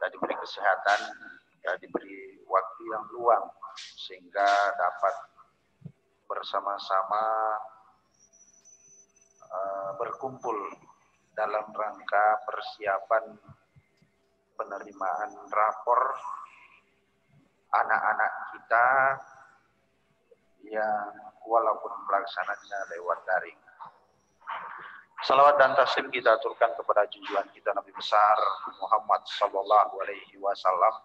kita diberi kesehatan, kita diberi waktu yang luang sehingga dapat bersama-sama berkumpul dalam rangka persiapan penerimaan rapor anak-anak kita yang walaupun pelaksananya lewat daring. Salawat dan taslim kita aturkan kepada junjungan kita Nabi besar Muhammad sallallahu alaihi wasallam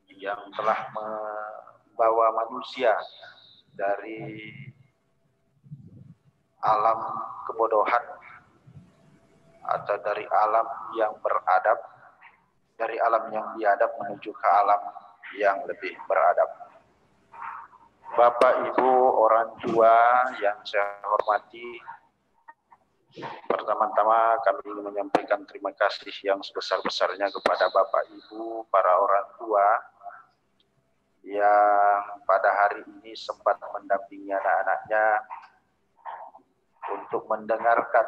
yang telah membawa manusia dari alam kebodohan atau dari alam yang beradab, dari alam yang biadab menuju ke alam yang lebih beradab. Bapak, Ibu, orang tua yang saya hormati, pertama-tama kami ingin menyampaikan terima kasih yang sebesar-besarnya kepada Bapak Ibu, para orang tua yang pada hari ini sempat mendampingi anak-anaknya untuk mendengarkan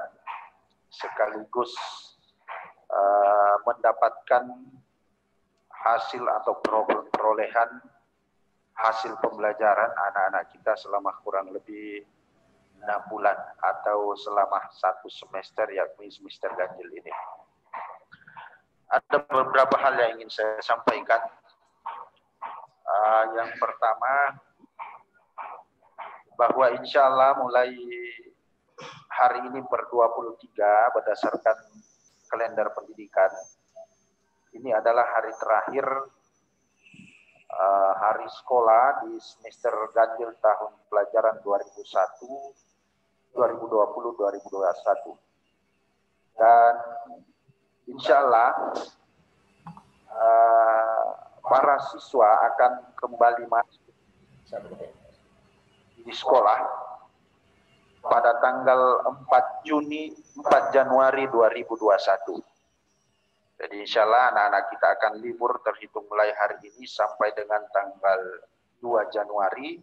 sekaligus mendapatkan hasil atau perolehan hasil pembelajaran anak-anak kita selama kurang lebih 6 bulan atau selama 1 semester, yakni semester ganjil ini. Ada beberapa hal yang ingin saya sampaikan. Yang pertama, bahwa insya Allah mulai hari ini ber-23 berdasarkan kalender pendidikan, ini adalah hari terakhir hari sekolah di semester ganjil tahun pelajaran 2020-2021. Dan insya Allah para siswa akan kembali masuk di sekolah pada tanggal 4 Januari 2021. Jadi insya Allah anak-anak kita akan libur terhitung mulai hari ini sampai dengan tanggal 2 Januari.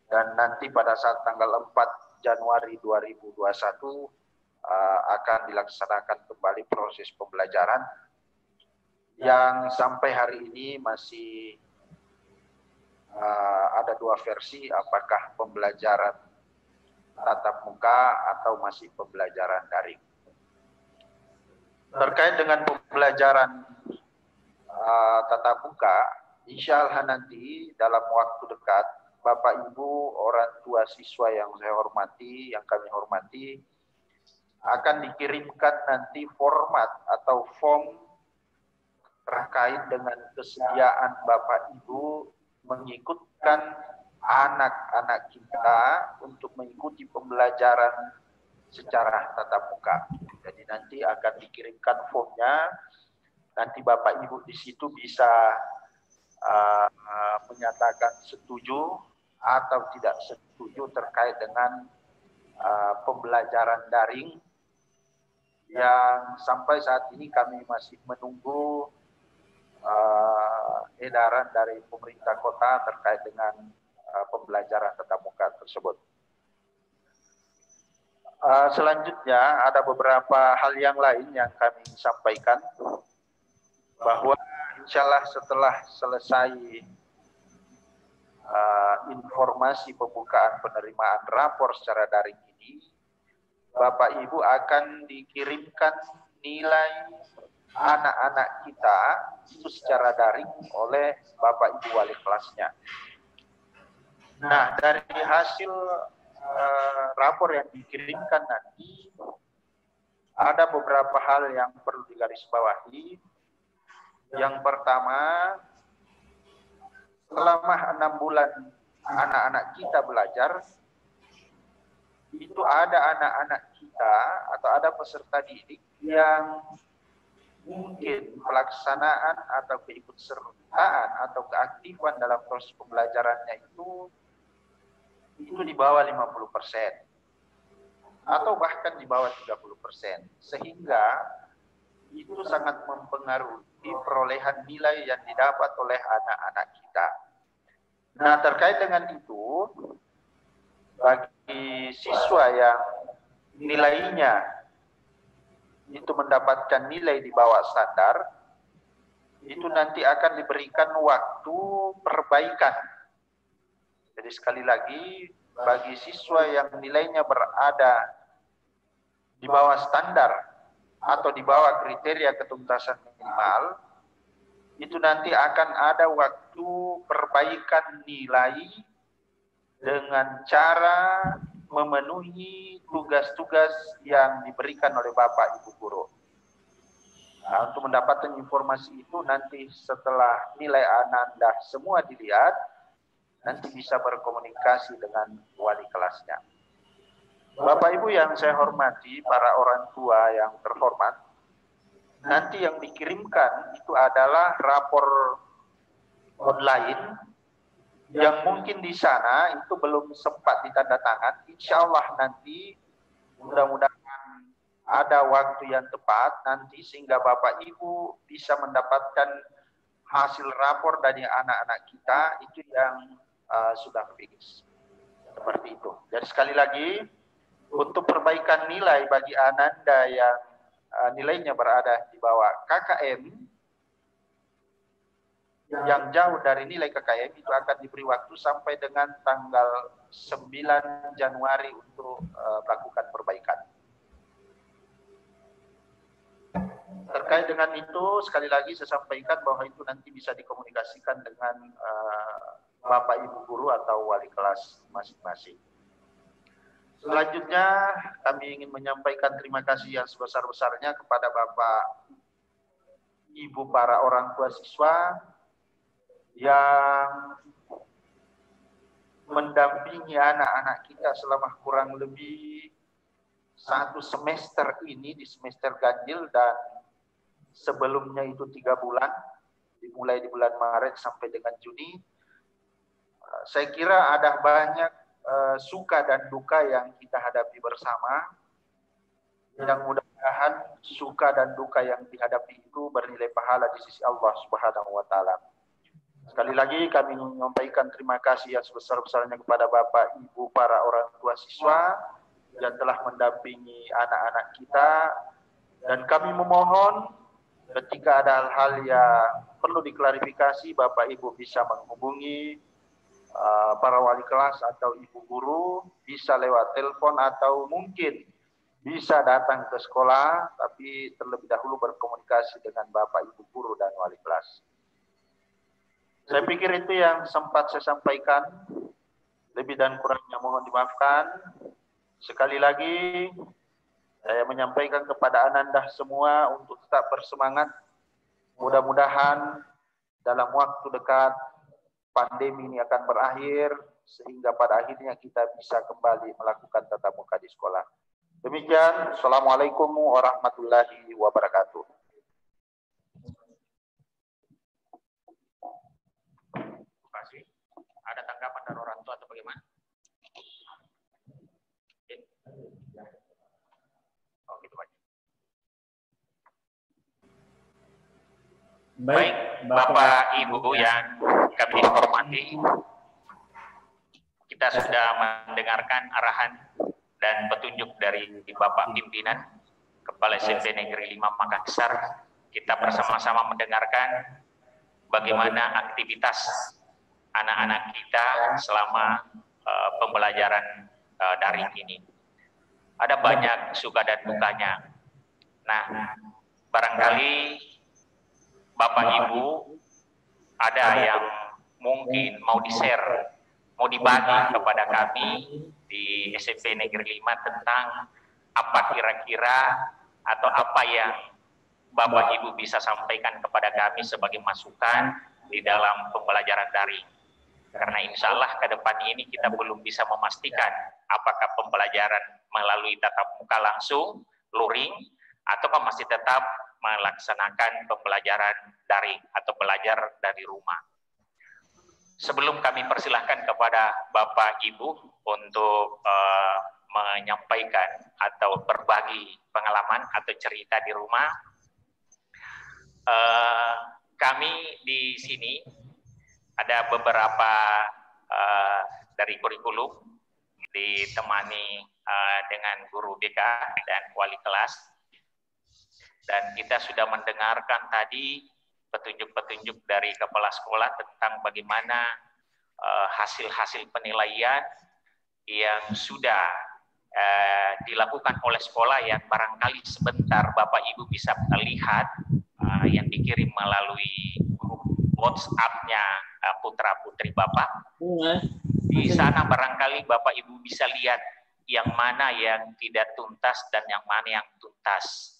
Dan nanti pada saat tanggal 4 Januari 2021 akan dilaksanakan kembali proses pembelajaran yang sampai hari ini masih ada 2 versi, apakah pembelajaran tatap muka atau masih pembelajaran daring. Terkait dengan pembelajaran tatap muka, insya Allah nanti dalam waktu dekat, Bapak Ibu orang tua siswa yang saya hormati, yang kami hormati, akan dikirimkan nanti format atau form terkait dengan kesediaan Bapak Ibu mengikutkan anak-anak kita untuk mengikuti pembelajaran secara tatap muka. Jadi nanti akan dikirimkan formnya, nanti Bapak Ibu di situ bisa menyatakan setuju atau tidak setuju terkait dengan pembelajaran daring yang sampai saat ini kami masih menunggu edaran dari pemerintah kota terkait dengan pembelajaran tatap muka tersebut. Selanjutnya ada beberapa hal yang lain yang kami sampaikan, bahwa insya Allah setelah selesai informasi pembukaan penerimaan rapor secara daring ini, Bapak Ibu akan dikirimkan nilai anak-anak kita itu secara daring oleh Bapak Ibu wali kelasnya. Nah, dari hasil rapor yang dikirimkan nanti, ada beberapa hal yang perlu digarisbawahi. Yang pertama, selama 6 bulan anak-anak kita belajar, itu ada anak-anak kita atau ada peserta didik yang mungkin pelaksanaan atau keikutsertaan atau keaktifan dalam proses pembelajarannya itu di bawah 50% atau bahkan di bawah 30%, sehingga itu sangat mempengaruhi perolehan nilai yang didapat oleh anak-anak kita. Nah, terkait dengan itu, bagi siswa yang nilainya itu mendapatkan nilai di bawah standar, itu nanti akan diberikan waktu perbaikan. Jadi sekali lagi, bagi siswa yang nilainya berada di bawah standar atau di bawah kriteria ketuntasan minimal, itu nanti akan ada waktu perbaikan nilai dengan cara memenuhi tugas-tugas yang diberikan oleh Bapak Ibu guru. Nah, untuk mendapatkan informasi itu nanti setelah nilai Ananda semua dilihat, nanti bisa berkomunikasi dengan wali kelasnya. Bapak Ibu yang saya hormati, para orang tua yang terhormat, nanti yang dikirimkan itu adalah rapor online yang mungkin di sana itu belum sempat ditandatangan. Insya Allah nanti mudah-mudahan ada waktu yang tepat nanti sehingga Bapak Ibu bisa mendapatkan hasil rapor dari anak-anak kita itu yang sudah fix. Seperti itu. Jadi sekali lagi, untuk perbaikan nilai bagi Ananda yang nilainya berada di bawah KKM, yang jauh dari nilai KKM itu akan diberi waktu sampai dengan tanggal 9 Januari untuk melakukan perbaikan. Terkait dengan itu, sekali lagi saya sampaikan bahwa itu nanti bisa dikomunikasikan dengan Bapak Ibu guru atau wali kelas masing-masing. Selanjutnya, kami ingin menyampaikan terima kasih yang sebesar-besarnya kepada Bapak Ibu para orang tua siswa yang mendampingi anak-anak kita selama kurang lebih 1 semester ini, di semester ganjil, dan sebelumnya itu 3 bulan, dimulai di bulan Maret sampai dengan Juni. Saya kira ada banyak suka dan duka yang kita hadapi bersama. Yang mudah-mudahan suka dan duka yang dihadapi itu bernilai pahala di sisi Allah Subhanahu wa Ta'ala. Sekali lagi kami menyampaikan terima kasih yang sebesar-besarnya kepada Bapak Ibu para orang tua siswa yang telah mendampingi anak-anak kita, dan kami memohon ketika ada hal-hal yang perlu diklarifikasi, Bapak Ibu bisa menghubungi para wali kelas atau ibu guru, bisa lewat telepon atau mungkin bisa datang ke sekolah, tapi terlebih dahulu berkomunikasi dengan Bapak Ibu guru dan wali kelas. Saya pikir itu yang sempat saya sampaikan. Lebih dan kurangnya mohon dimaafkan. Sekali lagi, saya menyampaikan kepada Ananda semua untuk tetap bersemangat. Mudah-mudahan dalam waktu dekat pandemi ini akan berakhir, sehingga pada akhirnya kita bisa kembali melakukan tatap muka di sekolah. Demikian, Assalamualaikum warahmatullahi wabarakatuh. Terima kasih. Ada tanggapan dari orang tua atau bagaimana? Oh, gitu Pak. Baik, Bapak Ibu yang kami hormati, kita sudah mendengarkan arahan dan petunjuk dari Bapak Pimpinan Kepala SMP Negeri 5 Makassar. Kita bersama-sama mendengarkan bagaimana aktivitas anak-anak kita selama pembelajaran daring ini. Ada banyak suka dan dukanya. Nah, barangkali Bapak Ibu ada yang mungkin mau di-share, mau dibagi kepada kami di SMP Negeri 5 tentang apa kira-kira atau apa yang Bapak Ibu bisa sampaikan kepada kami sebagai masukan di dalam pembelajaran daring. Karena insya Allah ke depan ini kita belum bisa memastikan apakah pembelajaran melalui tatap muka langsung, luring, ataukah masih tetap melaksanakan pembelajaran daring atau belajar dari rumah. Sebelum kami persilahkan kepada Bapak Ibu untuk menyampaikan atau berbagi pengalaman atau cerita di rumah, kami di sini ada beberapa dari kurikulum ditemani dengan guru BK dan wali kelas. Dan kita sudah mendengarkan tadi petunjuk-petunjuk dari kepala sekolah tentang bagaimana hasil-hasil penilaian yang sudah dilakukan oleh sekolah yang barangkali sebentar Bapak Ibu bisa lihat yang dikirim melalui grup WhatsApp-nya putra-putri Bapak. Di sana barangkali Bapak Ibu bisa lihat yang mana yang tidak tuntas dan yang mana yang tuntas.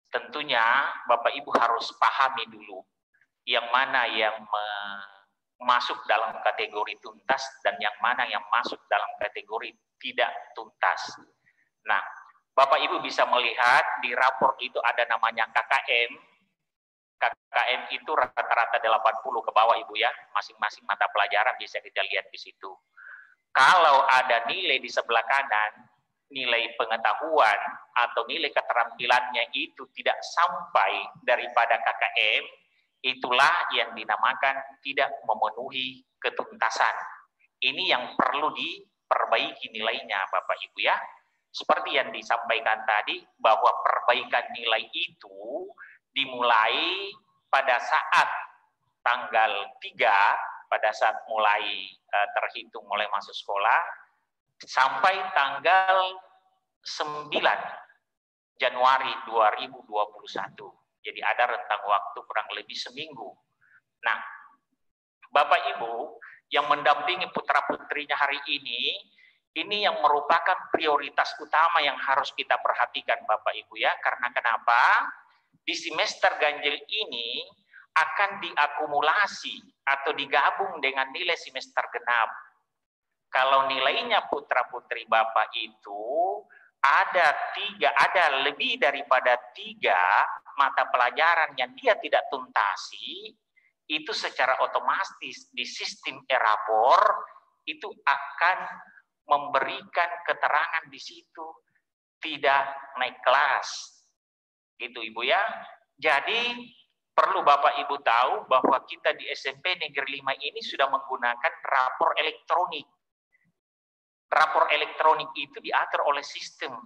Tentunya Bapak Ibu harus pahami dulu yang mana yang masuk dalam kategori tuntas dan yang mana yang masuk dalam kategori tidak tuntas. Nah, Bapak Ibu bisa melihat di rapor itu ada namanya KKM. KKM itu rata-rata 80 ke bawah Ibu ya, masing-masing mata pelajaran bisa kita lihat di situ. Kalau ada nilai di sebelah kanan, nilai pengetahuan atau nilai keterampilannya itu tidak sampai daripada KKM, itulah yang dinamakan tidak memenuhi ketuntasan. Ini yang perlu diperbaiki nilainya Bapak Ibu ya. Seperti yang disampaikan tadi, bahwa perbaikan nilai itu dimulai pada saat tanggal 3, pada saat mulai terhitung mulai masuk sekolah, sampai tanggal 9 Januari 2021. Jadi ada rentang waktu kurang lebih seminggu. Nah, Bapak Ibu yang mendampingi putra-putrinya hari ini yang merupakan prioritas utama yang harus kita perhatikan Bapak Ibu ya. Karena kenapa? Di semester ganjil ini akan diakumulasi atau digabung dengan nilai semester genap. Kalau nilainya putra-putri Bapak itu ada lebih daripada 3 mata pelajaran yang dia tidak tuntasi, itu secara otomatis di sistem e-rapor itu akan memberikan keterangan di situ tidak naik kelas. Gitu Ibu ya. Jadi perlu Bapak Ibu tahu bahwa kita di SMP Negeri 5 ini sudah menggunakan rapor elektronik. Rapor elektronik itu diatur oleh sistem,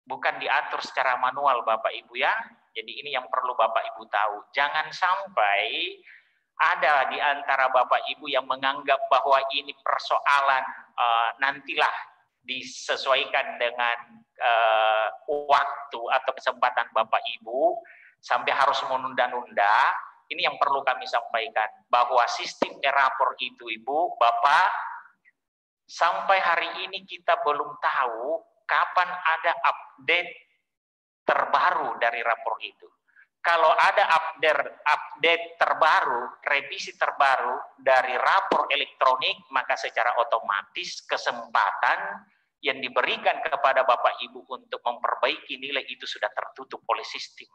bukan diatur secara manual Bapak Ibu ya. Jadi ini yang perlu Bapak Ibu tahu. Jangan sampai ada di antara Bapak Ibu yang menganggap bahwa ini persoalan nantilah disesuaikan dengan waktu atau kesempatan Bapak Ibu sampai harus menunda-nunda. Ini yang perlu kami sampaikan, bahwa sistem e-rapor itu Ibu, Bapak, sampai hari ini kita belum tahu kapan ada update terbaru dari rapor itu. Kalau ada update terbaru, revisi terbaru dari rapor elektronik, maka secara otomatis kesempatan yang diberikan kepada Bapak Ibu untuk memperbaiki nilai itu sudah tertutup oleh sistem.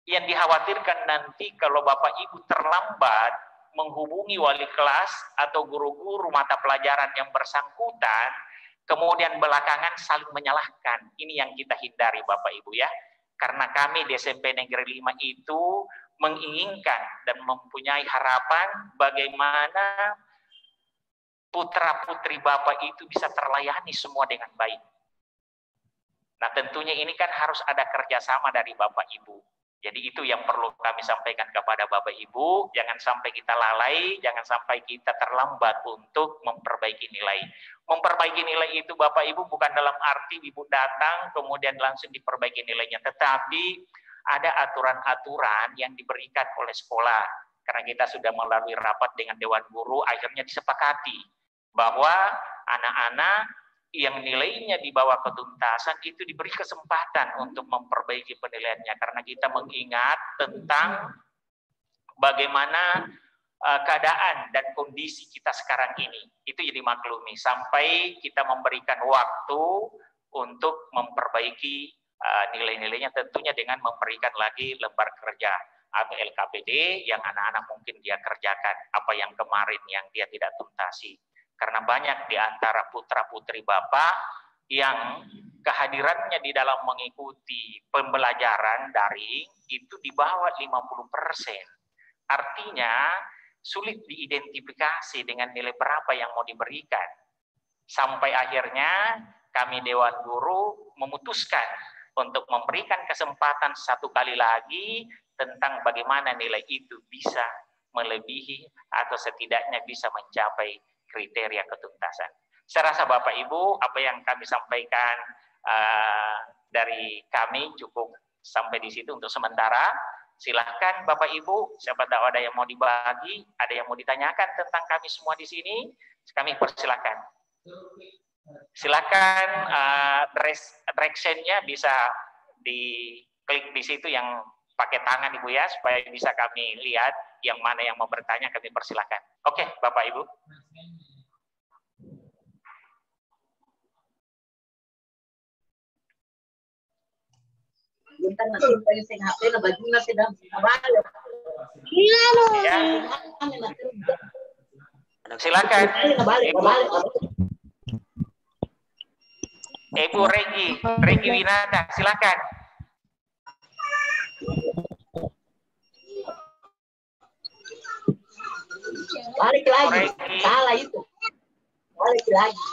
Yang dikhawatirkan nanti kalau Bapak Ibu terlambat menghubungi wali kelas atau guru-guru mata pelajaran yang bersangkutan, kemudian belakangan saling menyalahkan. Ini yang kita hindari Bapak Ibu ya. Karena kami di SMP Negeri 5 itu menginginkan dan mempunyai harapan bagaimana putra-putri Bapak itu bisa terlayani semua dengan baik. Nah tentunya ini kan harus ada kerjasama dari Bapak Ibu. Jadi itu yang perlu kami sampaikan kepada Bapak Ibu, jangan sampai kita lalai, jangan sampai kita terlambat untuk memperbaiki nilai. Memperbaiki nilai itu Bapak Ibu bukan dalam arti Ibu datang kemudian langsung diperbaiki nilainya, tetapi ada aturan-aturan yang diberikan oleh sekolah. Karena kita sudah melalui rapat dengan Dewan Guru, akhirnya disepakati bahwa anak-anak yang nilainya di bawah ketuntasan itu diberi kesempatan untuk memperbaiki penilaiannya, karena kita mengingat tentang bagaimana keadaan dan kondisi kita sekarang ini. Itu jadi maklumi sampai kita memberikan waktu untuk memperbaiki nilai-nilainya, tentunya dengan memberikan lagi lembar kerja atau LKPD yang anak-anak mungkin dia kerjakan apa yang kemarin yang dia tidak tuntasi. Karena banyak di antara putra-putri Bapak yang kehadirannya di dalam mengikuti pembelajaran daring itu di bawah 50%. Artinya sulit diidentifikasi dengan nilai berapa yang mau diberikan. Sampai akhirnya kami Dewan Guru memutuskan untuk memberikan kesempatan satu kali lagi tentang bagaimana nilai itu bisa melebihi atau setidaknya bisa mencapai kriteria ketuntasan. Saya rasa Bapak Ibu, apa yang kami sampaikan dari kami cukup sampai di situ untuk sementara. Silahkan Bapak Ibu, siapa tahu ada yang mau dibagi, ada yang mau ditanyakan tentang kami semua di sini, kami persilahkan. Silakan direction-nya bisa diklik di situ yang pakai tangan Ibu ya, supaya bisa kami lihat yang mana yang mau bertanya, kami persilahkan. Oke, Bapak Ibu. Ya. Silakan. Ibu Regi Winata, silakan. Balik lagi, salah itu. Balik lagi.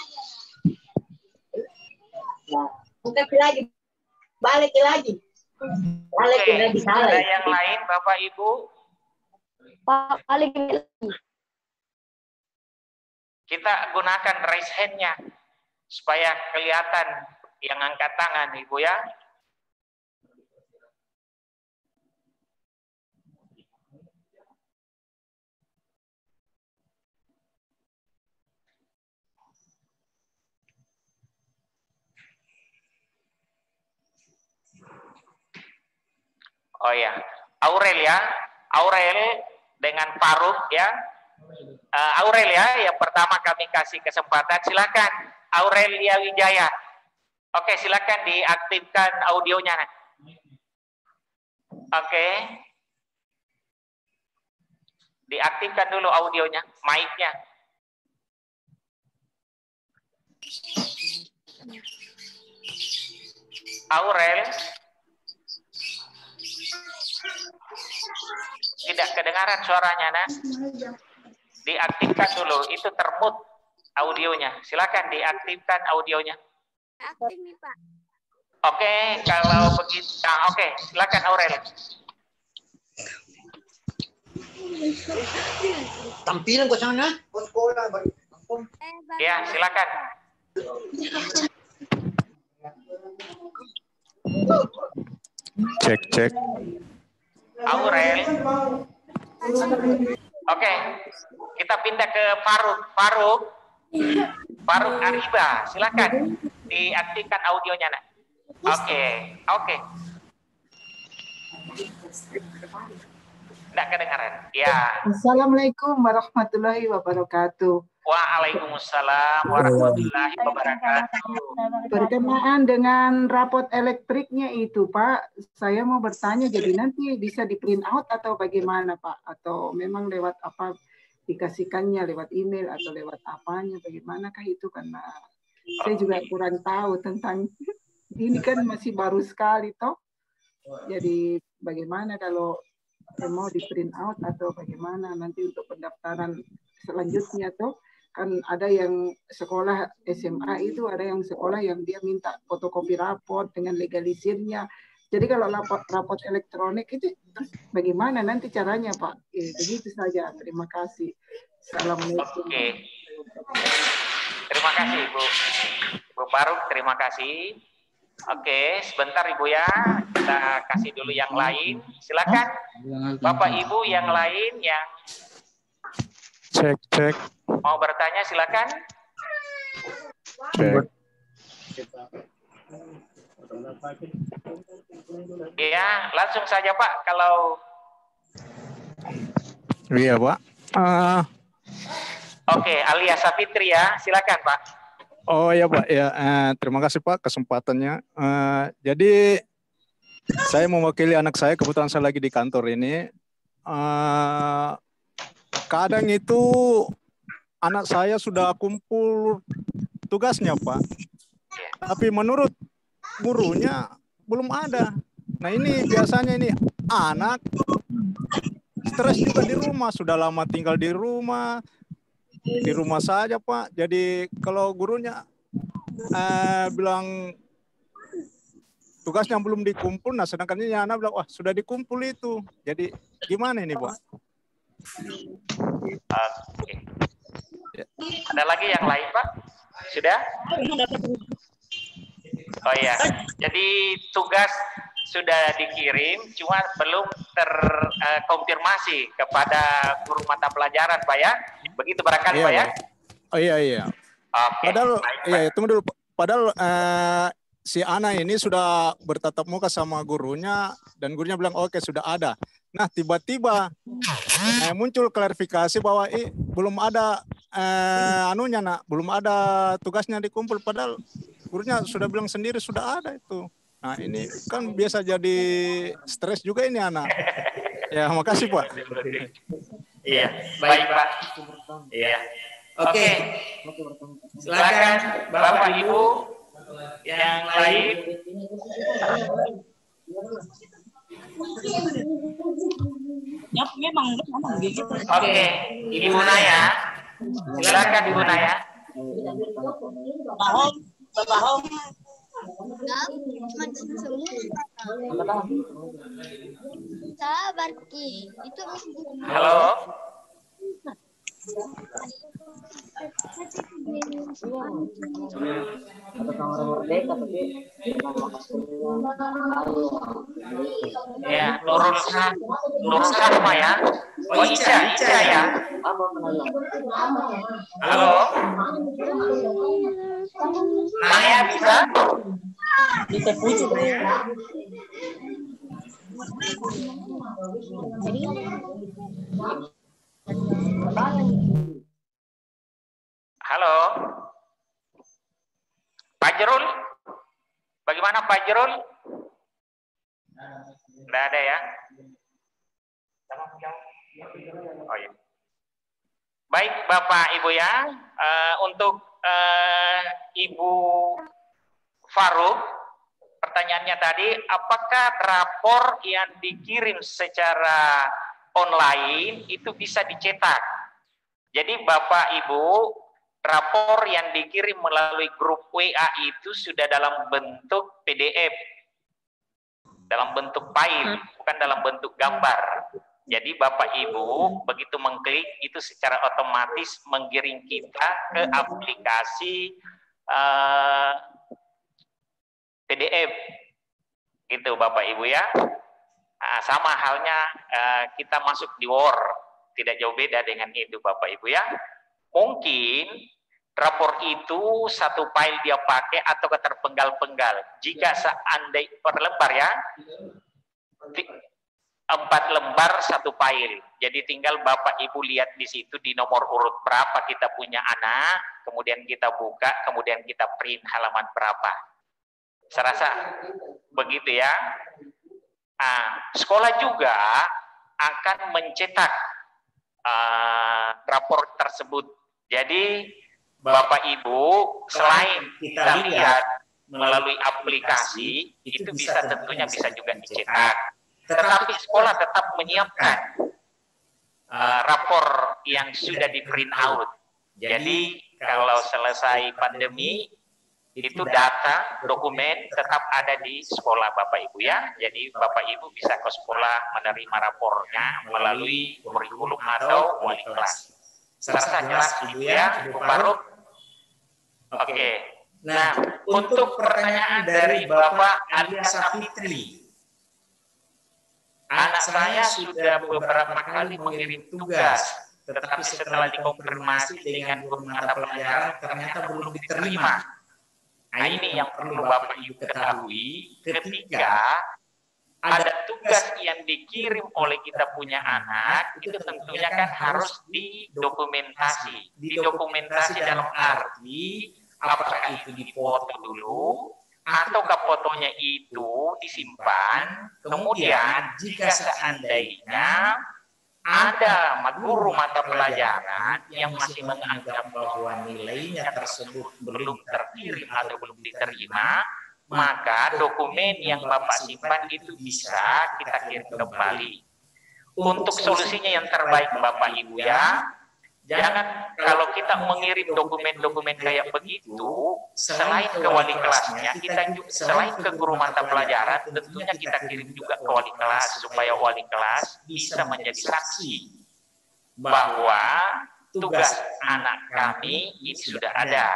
Bukan lagi, balik lagi. Balik lagi, salah. Ada yang lain, Bapak Ibu? Balik lagi. Kita gunakan raise hand-nya supaya kelihatan yang angkat tangan, Ibu ya. Oh ya, Aurel ya, Aurel dengan Faruk ya. Aurel ya, yang pertama kami kasih kesempatan, silakan Aurelia Wijaya. Oke, silakan diaktifkan audionya. Oke, diaktifkan dulu audionya, mic-nya. Aurel, tidak kedengaran suaranya, Nak. Diaktifkan dulu, itu termute audionya. Silakan diaktifkan audionya. Aktif nih Pak. Oke, kalau begitu, oke, silakan Aurel. Tampilan ke sana. Ya, silakan. Cek. Aurel. Oke, kita pindah ke Faruk Ariba, silakan diaktifkan audionya, Nak. Oke. Tidak kedengaran. Ya. Assalamualaikum warahmatullahi wabarakatuh. Waalaikumsalam warahmatullahi wabarakatuh. Berkenaan dengan rapot elektriknya itu, Pak, saya mau bertanya, jadi nanti bisa di print out atau bagaimana, Pak? Atau memang lewat apa, dikasihkannya lewat email atau lewat apanya, bagaimanakah itu? Karena saya juga kurang tahu tentang ini, kan masih baru sekali, toh. Jadi bagaimana kalau mau di print out atau bagaimana nanti untuk pendaftaran selanjutnya, toh? Kan ada yang sekolah SMA itu, ada yang sekolah yang dia minta fotokopi raport dengan legalisirnya. Jadi kalau raport elektronik itu bagaimana nanti caranya, Pak? Begitu saja. Terima kasih. Assalamualaikum. Oke. Terima kasih Ibu Faruk, terima kasih. Oke, sebentar Ibu ya. Kita kasih dulu yang lain. Silakan Bapak Ibu yang lain yang Cek. mau bertanya, silakan. Cek. Ya, langsung saja Pak. Kalau Iya, Pak. Oke, Alia Safitri ya, silakan Pak. Oh ya, Pak. Ya, terima kasih Pak kesempatannya. Jadi saya mewakili anak saya, kebetulan saya lagi di kantor ini. Kadang itu anak saya sudah kumpul tugasnya, Pak. Tapi menurut gurunya belum ada. Nah ini biasanya ini anak stres juga di rumah, sudah lama tinggal di rumah saja Pak. Jadi kalau gurunya bilang tugasnya belum dikumpul, nah sedangkan ini anak bilang, wah sudah dikumpul itu. Jadi gimana ini, Pak? Oke. Ada lagi yang lain, Pak? Sudah? Oh iya, jadi tugas sudah dikirim, cuma belum terkonfirmasi kepada guru mata pelajaran, Pak ya. Begitu barangkali, Iya, Pak ya. Oh iya. Oke. Padahal, baik, iya, tunggu dulu. Padahal si Ana ini sudah bertatap muka sama gurunya dan gurunya bilang oke sudah ada. Nah tiba-tiba muncul klarifikasi bahwa belum ada anunya nak, belum ada tugasnya dikumpul. Padahal gurunya sudah bilang sendiri sudah ada itu. Nah ini kan biasa jadi stres juga ini anak. Ya makasih Pak. Iya, baik Pak. Iya. Oke. Silakan Bapak Ibu yang lain. Ya, memang gitu. Oke, Ibu Naya. Silakan Ibu Naya. Bapak Hom. Sabar Ki. Itu Halo. Ya, luruskan rumah ya. Oh Ica ya. Halo. Naya bisa? Kita puji. Halo. Pak Jerul? Bagaimana Pak Jerul? Tidak ada ya? Oh iya. Baik Bapak Ibu ya, untuk Ibu Faruk, pertanyaannya tadi, apakah rapor yang dikirim secara online itu bisa dicetak? Jadi Bapak Ibu, rapor yang dikirim melalui grup WA itu sudah dalam bentuk PDF, dalam bentuk file, bukan dalam bentuk gambar. Jadi Bapak Ibu begitu mengklik itu secara otomatis menggiring kita ke aplikasi PDF, gitu Bapak Ibu ya. Nah, sama halnya kita masuk di Word, tidak jauh beda dengan itu Bapak Ibu ya. Mungkin rapor itu satu file dia pakai atau terpenggal-penggal. Jika seandainya per lembar ya, 4 lembar satu file. Jadi tinggal Bapak Ibu lihat di situ di nomor urut berapa kita punya anak, kemudian kita buka, kemudian kita print halaman berapa. Saya rasa begitu ya. Sekolah juga akan mencetak rapor tersebut. Jadi Bapak Ibu selain kita lihat melalui aplikasi itu bisa tentunya bisa juga dicetak. Tetapi sekolah tetap menyiapkan rapor yang sudah di print out. Jadi kalau selesai pandemi itu data, dokumen tetap ada di sekolah Bapak Ibu ya. Jadi Bapak Ibu bisa ke sekolah menerima rapornya melalui kurikulum atau wali kelas. Serasa jelas Ibu ya, Ibu Faruk. Oke. Nah, untuk pertanyaan dari Bapak Alia Safitri. Anak saya sudah beberapa kali mengirim tugas, tetapi setelah dikonfirmasi dengan guru mata pelajaran ternyata belum diterima. Nah, ini yang perlu Bapak Ibu ketahui ketika ada tugas yang dikirim oleh kita punya anak, itu tentunya kan harus didokumentasi. Didokumentasi dalam arti apakah itu dipoto dulu, ataukah fotonya itu disimpan, kemudian jika seandainya ada guru mata pelajaran yang masih menganggap bahwa nilainya tersebut belum terkirim atau belum diterima, maka dokumen yang Bapak simpan itu bisa kita kirim kembali. Untuk solusinya yang terbaik Bapak Ibu ya, Jangan kalau kita mengirim dokumen-dokumen kayak begitu, selain ke wali kelasnya, kita juga, selain ke guru mata pelajaran, tentunya kita kirim juga ke wali kelas supaya wali kelas bisa menjadi saksi bahwa tugas anak kami ini sudah ada.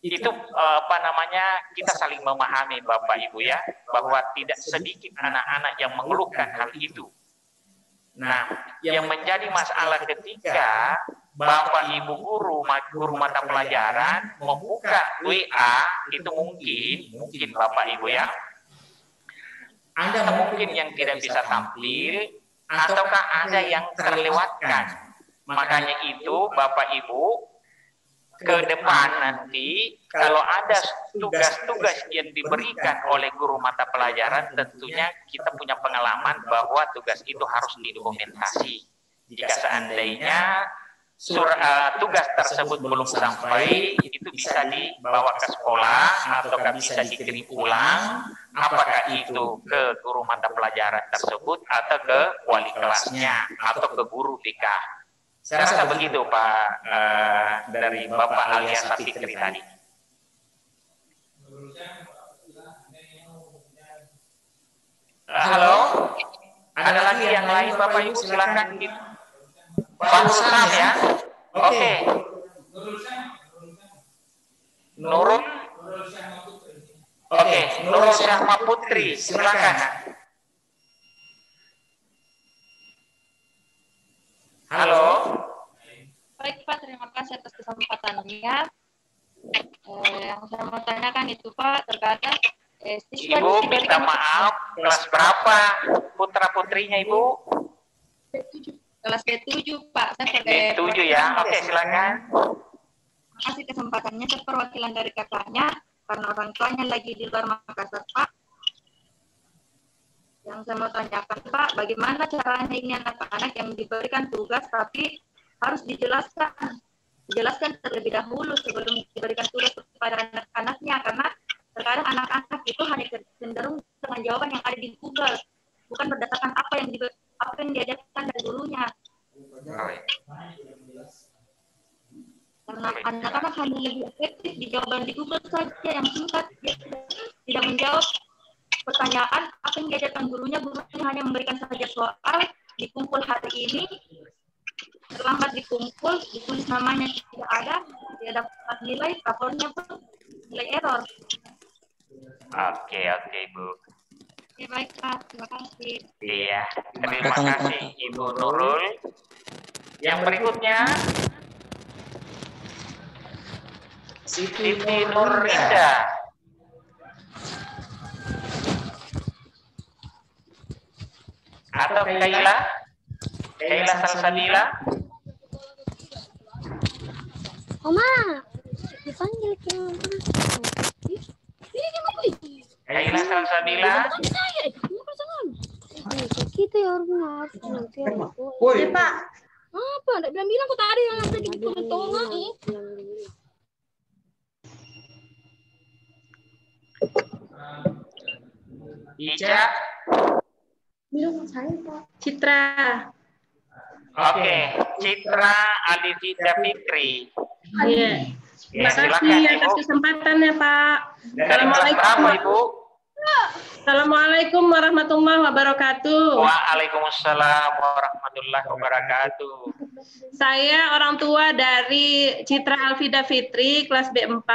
Itu kita saling memahami Bapak Ibu ya, bahwa tidak sedikit anak-anak yang mengeluhkan hal itu. Nah, yang menjadi masalah ketika Bapak Ibu guru mata pelajaran membuka WA itu mungkin Bapak Ibu ya, Anda mungkin yang tidak bisa tampil ataukah ada yang terlewatkan. Makanya itu Bapak Ibu ke depan nanti kalau ada tugas-tugas yang diberikan oleh guru mata pelajaran, tentunya kita punya pengalaman bahwa tugas itu harus didokumentasi. Jika seandainya tugas tersebut belum sampai, itu bisa dibawa ke sekolah ataukah bisa dikirim ulang, apakah itu ke guru mata pelajaran tersebut atau ke wali kelasnya atau ke guru BK. Saya rasa begitu Pak dari Bapak alias Fikri tadi. Halo, ada lagi yang lain Bapak Ibu silakan. Pak Rusam ya. Oke. Nurul. Oke, Nurul Syahma Putri, silakan. Halo. Baik Pak, terima kasih atas kesempatannya. Yang saya mau tanyakan itu Pak, terkadang Ibu minta maaf, kelas berapa putra-putrinya Ibu? Kelas B7 Pak, saya sebagai B7 ya, oke silakan. Terima kasih kesempatannya, saya perwakilan dari kakaknya, karena orang tuanya lagi di luar Makassar Pak. Yang saya mau tanyakan Pak, bagaimana caranya ini anak-anak yang diberikan tugas tapi harus dijelaskan terlebih dahulu sebelum diberikan tugas kepada anak-anaknya, karena terkadang anak-anak itu hanya cenderung dengan jawaban yang ada di Google, bukan berdasarkan apa yang diajarkan dari gurunya. Karena anak-anak hanya lebih efektif di jawaban di Google saja yang singkat, tidak menjawab pertanyaan apa yang diajarkan gurunya hanya memberikan saja soal, dikumpul hari ini, terlambat dikumpul, ditulis namanya tidak ada, tidak dapat nilai, rapornya pun nilai error. Oke Bu. Oke, baik Pak, terima kasih. Iya, terima kasih Ibu Nurul. Yang berikutnya Siti Nurida. Atau Kaila Salsabila. Oma, dipanggil ke Kaila Salsabila. Kita ya orang nanti. Woi Pak. Apa? Nggak bilang kok tadi yang ada di tonga nih. Ica. Bilang saya Pak. Citra. Oke, Citra Aditya Fikri. Iya. Ya, Terima kasih silakan, atas Ibu. kesempatannya Pak. Dari kelas berapa Ibu? Assalamualaikum warahmatullahi wabarakatuh. Waalaikumsalam warahmatullahi wabarakatuh. Saya orang tua dari Citra Alfida Fitri, kelas B4,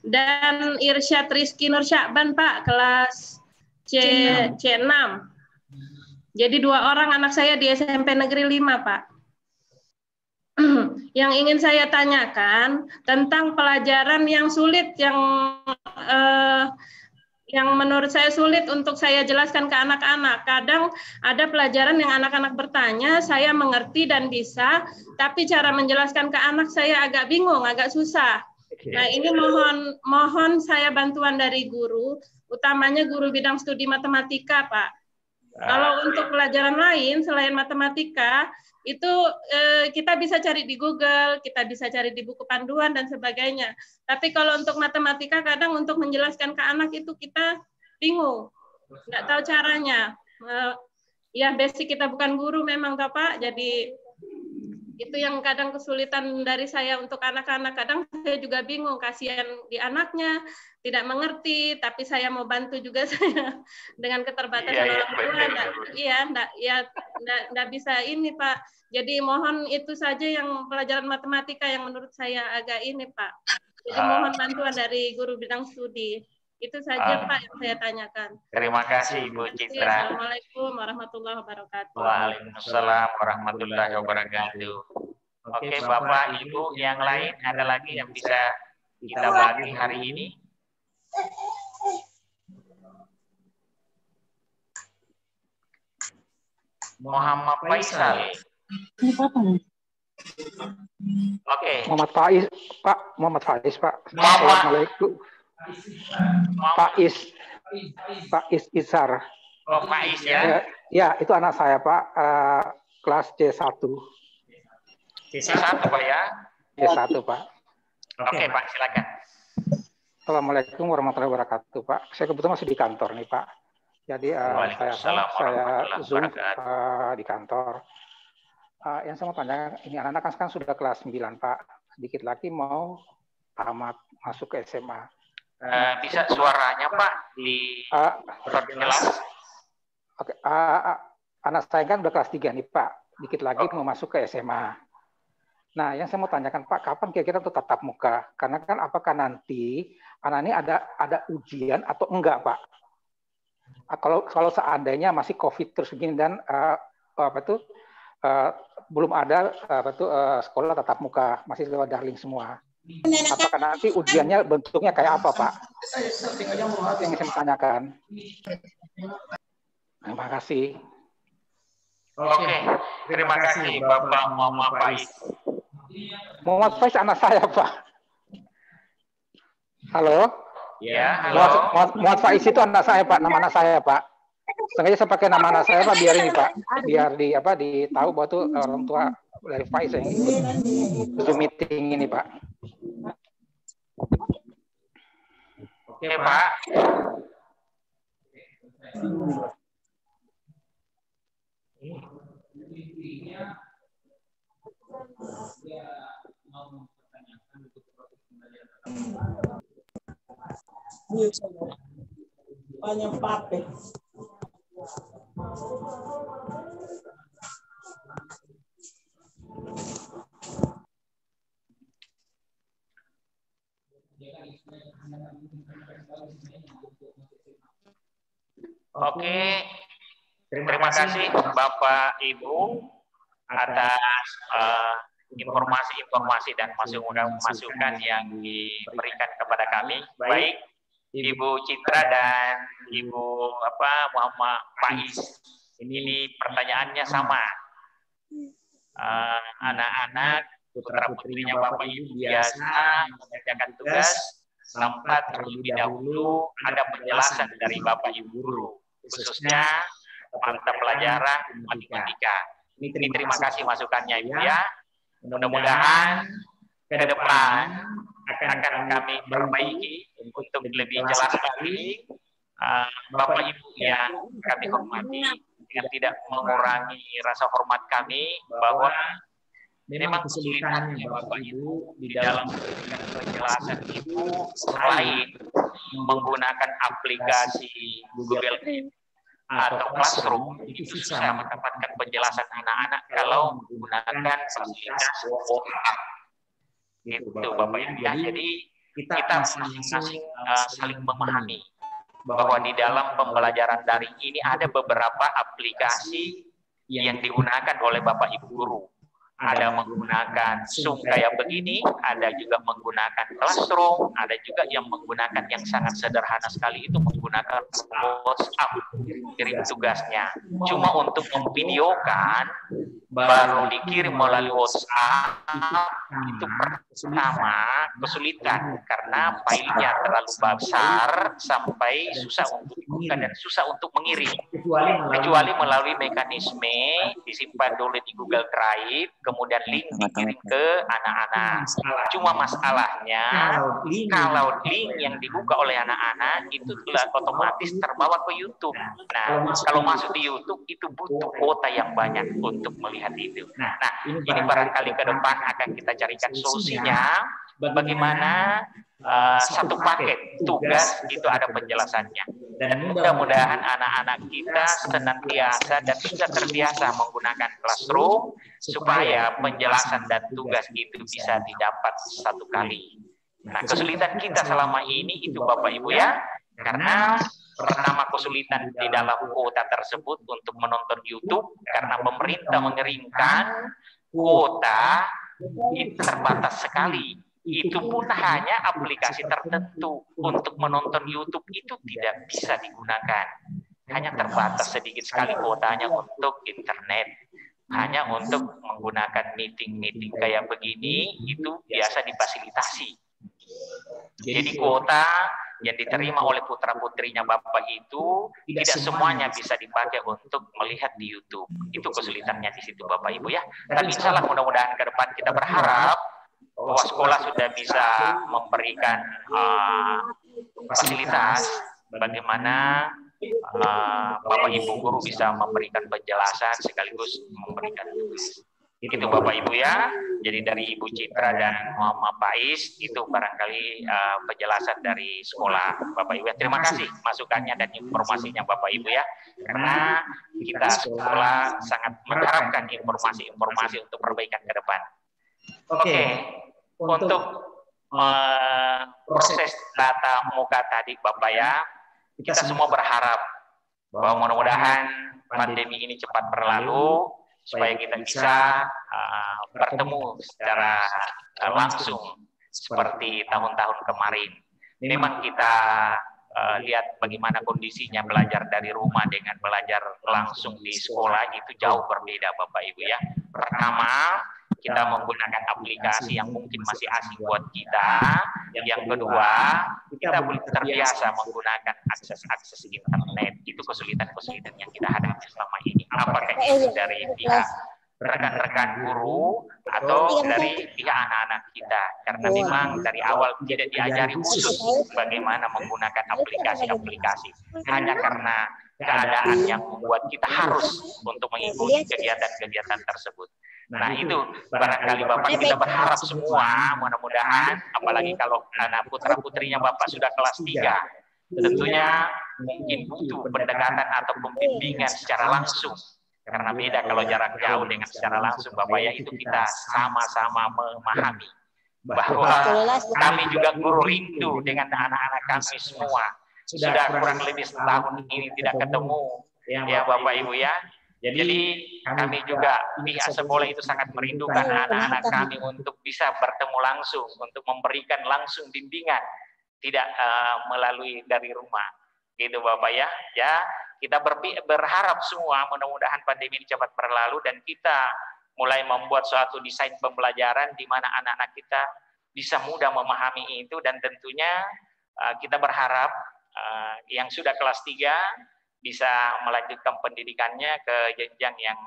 dan Irsyad Rizky Nur Syakban, Pak, kelas C6. Jadi 2 orang anak saya di SMP Negeri 5, Pak. Yang ingin saya tanyakan tentang pelajaran yang sulit, yang menurut saya sulit untuk saya jelaskan ke anak-anak. Kadang ada pelajaran yang anak-anak bertanya, saya mengerti dan bisa, tapi cara menjelaskan ke anak saya agak bingung, agak susah. Nah, ini mohon saya bantuan dari guru, utamanya guru bidang studi matematika, Pak. Kalau untuk pelajaran lain selain matematika, itu kita bisa cari di Google, kita bisa cari di buku panduan dan sebagainya. Tapi kalau untuk matematika kadang untuk menjelaskan ke anak itu kita bingung, nggak tahu caranya. Ya basic kita bukan guru memang, Pak. Jadi Itu yang kadang kesulitan dari saya untuk anak-anak. Kadang saya juga bingung, kasihan di anaknya, tidak mengerti, tapi saya mau bantu juga saya dengan keterbatasan orang tua. Enggak bisa ini, Pak. Jadi mohon itu saja yang pelajaran matematika yang menurut saya agak ini, Pak. Jadi mohon bantuan dari guru bidang studi. Itu saja Pak yang saya tanyakan. Terima kasih Ibu Citra. Assalamualaikum warahmatullahi wabarakatuh. Waalaikumsalam warahmatullahi wabarakatuh. Oke Bapak Ibu yang lain ada lagi yang bisa kita bagi hari ini? Muhammad Faisal. Oke. Muhammad Faiz, Pak. Muhammad Faiz, Pak. Assalamualaikum. Faiz Izhar. Oh, Faiz ya? Ya, itu anak saya, Pak. Kelas C1. C1, Pak ya? C1, Pak. Oke, Pak, silakan. Assalamualaikum warahmatullahi wabarakatuh, Pak. Saya kebetulan masih di kantor nih, Pak. Jadi saya Zoom di kantor. Yang saya mau tanya, ini anak-anak kan sekarang sudah kelas 9, Pak. Sedikit lagi mau tamat, masuk ke SMA. Bisa suaranya Pak diperjelas? Oke, anak saya kan udah kelas 3 nih Pak. Dikit lagi mau masuk ke SMA. Nah, yang saya mau tanyakan Pak, kapan kira-kira untuk tatap muka? Karena kan apakah nanti anak ini ada ujian atau enggak Pak? Kalau seandainya masih COVID terus begini dan belum ada sekolah tatap muka, masih lewat daring semua. Apakah nanti ujiannya bentuknya kayak apa, Pak? Yang saya tanyakan. Terima kasih. Oke, terima kasih Bapak Muhammad Faiz. Muhammad Faiz anak saya, Pak. Halo? Ya, halo. Muhammad Faiz itu anak saya, Pak. Nama anak saya, Pak. Sengaja saya pakai nama anak saya, Pak, biar ini, Pak. Biar ditahu bahwa itu orang tua dari Faiz yang ikut Zoom meeting ini, Pak. Oke, Pak. Banyak pape. Oke, terima kasih Bapak Ibu atas informasi-informasi dan masukan yang diberikan kepada kami. Baik Ibu Citra dan Ibu Muhammad Faiz. Ini pertanyaannya sama. Anak-anak putra-putrinya Bapak Ibu biasa mengerjakan tugas tanpa terlebih dahulu ada penjelasan dari Bapak Ibu guru, khususnya mata pelajaran matematika. Ini terima kasih masukannya Ibu ya. Mudah-mudahan ke depan akan kami perbaiki untuk lebih jelas lagi. Bapak Ibu yang kami hormati, dengan tidak mengurangi rasa hormat kami bahwa memang kesulitannya Bapak Ibu di dalam penjelasan Ibu selain menggunakan aplikasi Google Meet atau Classroom, itu susah mendapatkan penjelasan anak-anak kalau menggunakan fasilitas WhatsApp. Itu Bapak Ibu ya. Jadi kita masing-masing saling memahami bahwa di dalam pembelajaran daring ini ada beberapa aplikasi yang digunakan oleh Bapak Ibu guru. Ada menggunakan Zoom kayak begini, ada juga menggunakan Classroom, ada juga yang menggunakan yang sangat sederhana sekali itu menggunakan WhatsApp kirim tugasnya. Cuma untuk memvideokan baru dikirim melalui WhatsApp itu pertama kesulitan karena filenya terlalu besar sampai susah untuk dibuka dan susah untuk mengirim. Kecuali melalui mekanisme disimpan dulu di Google Drive. kemudian link dikirim ke anak-anak. Cuma masalahnya kalau link yang dibuka oleh anak-anak itu otomatis terbawa ke YouTube. Nah, kalau masuk di YouTube itu butuh kuota yang banyak untuk melihat itu. Nah, ini barangkali ke depan akan kita carikan solusinya bagaimana satu paket tugas itu ada penjelasannya. Dan mudah-mudahan anak-anak kita senantiasa dan sudah terbiasa menggunakan Classroom supaya penjelasan dan tugas itu bisa didapat satu kali. Nah, kesulitan kita selama ini itu Bapak Ibu ya, karena pertama kesulitan di dalam kuota tersebut untuk menonton YouTube karena pemerintah mengeringkan kuota itu terbatas sekali. Itu pun hanya aplikasi tertentu untuk menonton YouTube itu tidak bisa digunakan. Hanya terbatas sedikit sekali kuotanya untuk internet. Hanya untuk menggunakan meeting-meeting kayak begini itu biasa difasilitasi. Jadi kuota yang diterima oleh putra-putrinya Bapak itu tidak semuanya bisa dipakai untuk melihat di YouTube. Itu kesulitannya di situ Bapak Ibu ya. Tapi insya Allah mudah-mudahan ke depan kita berharap bahwa sekolah sudah bisa memberikan fasilitas bagaimana Bapak Ibu guru bisa memberikan penjelasan sekaligus memberikan tugas. Itu Bapak Ibu ya. Jadi dari Ibu Citra dan Muhammad Faiz itu barangkali penjelasan dari sekolah Bapak Ibu ya. Terima kasih masukannya dan informasinya Bapak Ibu ya. Karena kita sekolah sangat mengharapkan informasi-informasi untuk perbaikan ke depan. Oke. Untuk proses tatap muka tadi Bapak ya, kita semua berharap bahwa mudah-mudahan pandemi ini cepat berlalu supaya kita bisa bertemu secara langsung seperti tahun-tahun kemarin. Memang kita lihat bagaimana kondisinya belajar dari rumah dengan belajar langsung di sekolah itu jauh berbeda Bapak Ibu ya. Pertama, kita menggunakan aplikasi yang mungkin masih asing buat kita. Yang kedua, kita belum terbiasa menggunakan akses internet. Itu kesulitan-kesulitan yang kita hadapi selama ini. Apakah itu dari pihak rekan-rekan guru atau dari pihak anak-anak kita. Karena memang dari awal tidak diajari khusus bagaimana menggunakan aplikasi-aplikasi. Hanya karena keadaan yang membuat kita harus untuk mengikuti kegiatan-kegiatan tersebut. Nah itu barangkali Bapak kita berharap semua mudah-mudahan apalagi kalau anak putra-putrinya Bapak sudah kelas 3 tentunya mungkin butuh pendekatan atau pembimbingan secara langsung karena beda kalau jarak jauh dengan secara langsung Bapak ya itu kita sama-sama memahami bahwa kami juga guru rindu dengan anak-anak kami semua sudah kurang lebih setahun ini tidak ketemu ya Bapak Ibu ya. Jadi kami juga pihak sekolah itu sangat merindukan anak-anak kami untuk bisa bertemu langsung, untuk memberikan langsung bimbingan, tidak melalui dari rumah, gitu Bapak ya. Ya kita berharap semua mudah-mudahan pandemi ini cepat berlalu dan kita mulai membuat suatu desain pembelajaran di mana anak-anak kita bisa mudah memahami itu dan tentunya kita berharap yang sudah kelas 3 bisa melanjutkan pendidikannya ke jenjang yang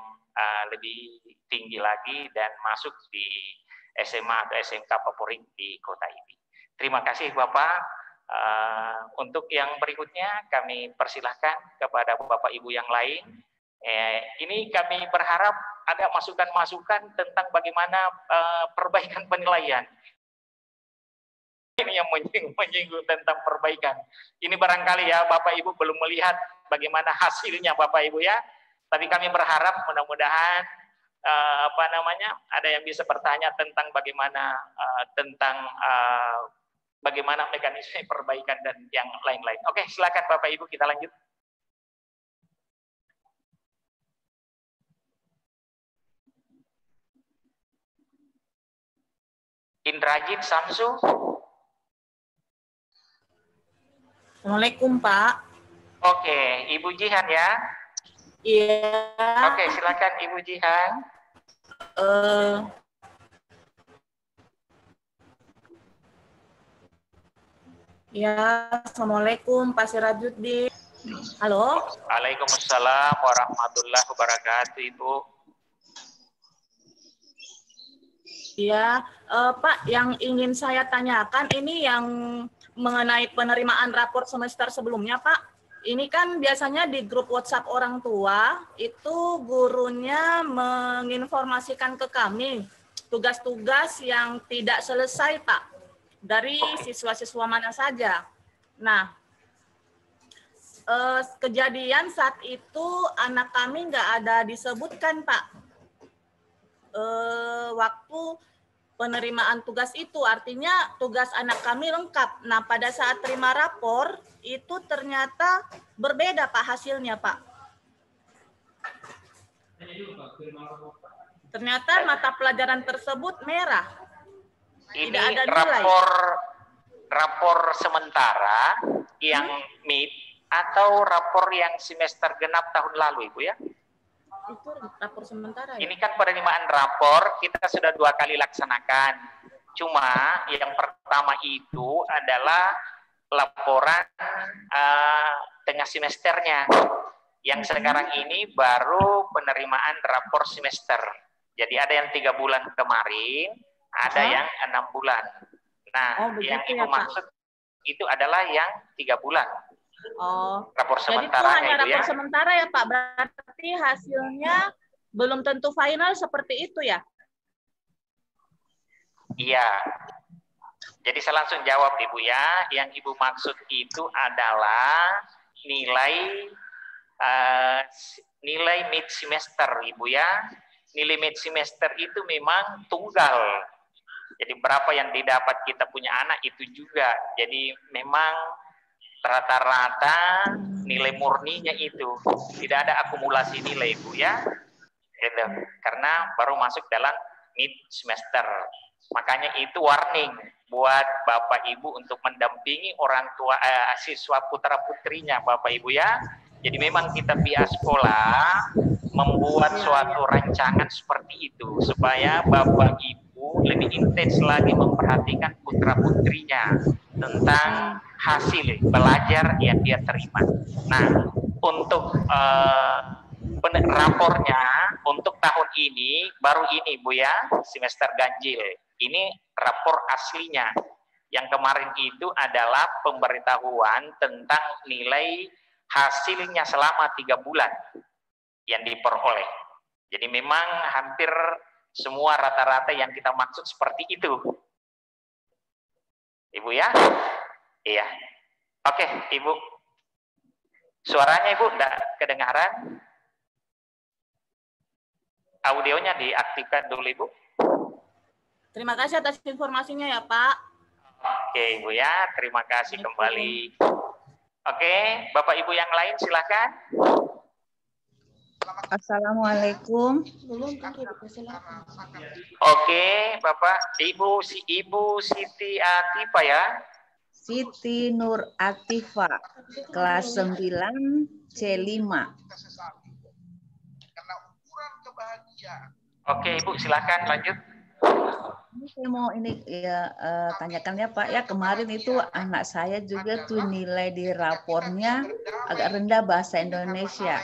lebih tinggi lagi dan masuk di SMA atau SMK favorit di kota ini. Terima kasih Bapak. Untuk yang berikutnya kami persilahkan kepada Bapak Ibu yang lain. Ini kami berharap ada masukan-masukan tentang bagaimana perbaikan penilaian. Ini yang menyinggung tentang perbaikan. Ini barangkali ya Bapak Ibu belum melihat bagaimana hasilnya Bapak Ibu ya. Tapi kami berharap mudah-mudahan ada yang bisa bertanya tentang bagaimana bagaimana mekanisme perbaikan dan yang lain-lain. Oke, silakan Bapak Ibu kita lanjut. Indrajit Samsu. Assalamualaikum Pak. Oke, Ibu Jihan ya. Iya. Oke, silakan Ibu Jihan. Ya, Assalamualaikum Pak Sirajuddin. Halo. Waalaikumsalam warahmatullahi wabarakatuh Ibu. Ya, Pak, yang ingin saya tanyakan ini yang mengenai penerimaan rapor semester sebelumnya, Pak. Ini kan biasanya di grup WhatsApp orang tua, itu gurunya menginformasikan ke kami tugas-tugas yang tidak selesai, Pak, dari siswa-siswa mana saja. Nah, kejadian saat itu anak kami nggak ada disebutkan, Pak. Waktu penerimaan tugas itu, artinya tugas anak kami lengkap. Nah, pada saat terima rapor itu ternyata berbeda, Pak, hasilnya, Pak. Ternyata mata pelajaran tersebut merah. Ini tidak ada nilai. rapor sementara yang mid atau rapor yang semester genap tahun lalu, Ibu ya? Itu rapor sementara ya? Ini kan penerimaan rapor kita sudah 2 kali laksanakan. Cuma yang pertama itu adalah laporan tengah semesternya. Yang sekarang ini baru penerimaan rapor semester. Jadi ada yang 3 bulan kemarin, ada yang 6 bulan. Nah, yang Ibu maksud itu adalah yang 3 bulan. Oh, rapor jadi itu sementara hanya rapor ya? sementara ya, Pak. Berarti hasilnya belum tentu final seperti itu ya? Iya. Jadi saya langsung jawab, Ibu ya. Yang Ibu maksud itu adalah nilai mid semester, Ibu ya. Nilai mid semester itu memang tunggal. Jadi berapa yang didapat kita punya anak itu juga. Jadi memang rata-rata nilai murninya itu tidak ada akumulasi nilai, Bu ya, gitu. Karena baru masuk dalam mid semester. Makanya itu warning buat Bapak Ibu untuk mendampingi orang tua siswa putra putrinya, Bapak Ibu ya. Jadi memang kita pihak sekolah membuat suatu rancangan seperti itu supaya Bapak Ibu lebih intens lagi memperhatikan putra putrinya tentang hasil belajar yang dia terima. Nah, untuk rapornya untuk tahun ini baru ini, Bu ya, semester ganjil. Ini rapor aslinya. Yang kemarin itu adalah pemberitahuan tentang nilai hasilnya selama 3 bulan yang diperoleh. Jadi memang hampir semua rata-rata yang kita maksud seperti itu. Ibu ya? Iya. Oke, Ibu. Suaranya Ibu enggak kedengaran? Audionya diaktifkan dulu, Ibu. Terima kasih atas informasinya ya, Pak. Oke, Ibu ya. Terima kasih kembali. Oke, Bapak Ibu yang lain silakan. Assalamualaikum. Oke, Bapak, Ibu Siti Atifa ya. Siti Nur Atifa, kelas 9 C5. Oke, Ibu silakan lanjut. Ini saya mau tanyakan ya Pak ya, kemarin itu anak saya juga tuh nilai di rapornya agak rendah bahasa Indonesia.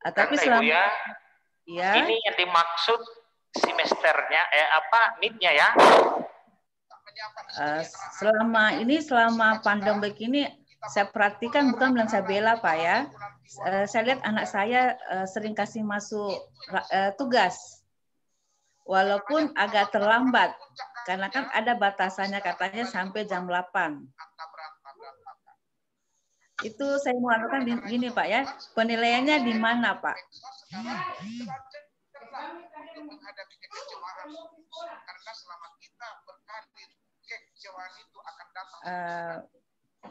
Tapi selama ya, ini yang dimaksud semesternya midnya ya. Selama pandemi ini saya perhatikan, bukan bilang saya bela Pak ya. Saya lihat anak saya sering kasih masuk tugas. Walaupun agak terlambat, karena kan ada batasannya katanya sampai jam 8. Itu saya mau lakukan gini Pak ya, penilaiannya di mana Pak?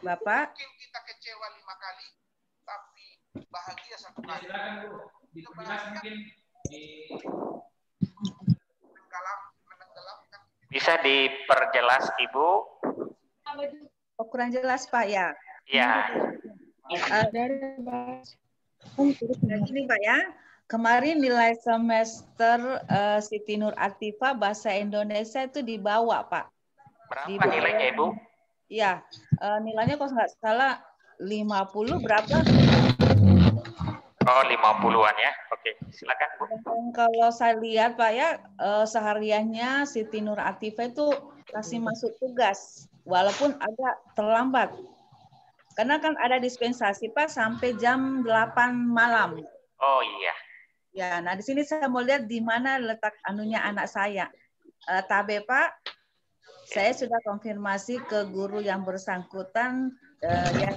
Bapak? Kita kecewa 5 kali, tapi bahagia 1 kali. Bisa diperjelas, Ibu? Oh, kurang jelas, Pak, ya? Ya. Ini, Pak, ya. Kemarin nilai semester Siti Nur Atifa bahasa Indonesia itu dibawa, Pak. Berapa nilainya, Ibu? Ya, nilainya kalau nggak salah 50 berapa? Oh, 50-an ya. Oke, silakan Bu. Dan kalau saya lihat Pak ya, sehariannya Siti Nur Atifah itu kasih masuk tugas, walaupun agak terlambat. Karena kan ada dispensasi Pak sampai jam 8 malam. Oh iya. Ya, nah di sini saya mau lihat di mana letak anunya anak saya. Tabe Pak, saya sudah konfirmasi ke guru yang bersangkutan, ya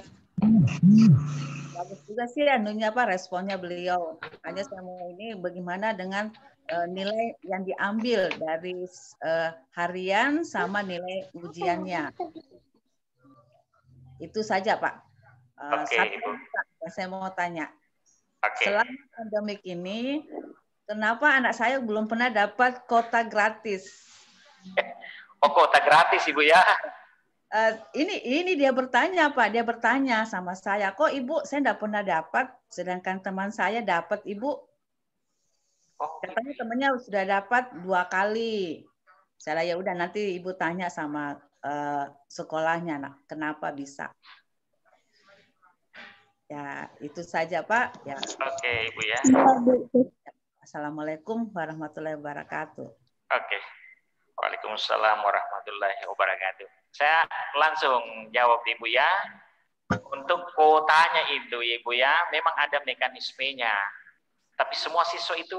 bagus juga sih anunya Pak, responnya beliau. Hanya saya mau ini bagaimana dengan nilai yang diambil dari harian sama nilai ujiannya. Itu saja Pak. Satu yang saya mau tanya. Selama pandemik ini, kenapa anak saya belum pernah dapat kuota gratis? Oh, kuota gratis Ibu ya? Ini dia bertanya Pak, dia bertanya sama saya, kok Ibu saya tidak pernah dapat, sedangkan teman saya dapat Ibu. Katanya temannya sudah dapat 2 kali. Saya ya udah nanti Ibu tanya sama sekolahnya, nak, kenapa bisa? Ya itu saja Pak. Ya. Oke Ibu ya. Assalamualaikum warahmatullahi wabarakatuh. Oke. Waalaikumsalam warahmatullahi wabarakatuh. Saya langsung jawab Ibu ya. Untuk kuotanya itu Ibu ya, memang ada mekanismenya. Tapi semua siswa itu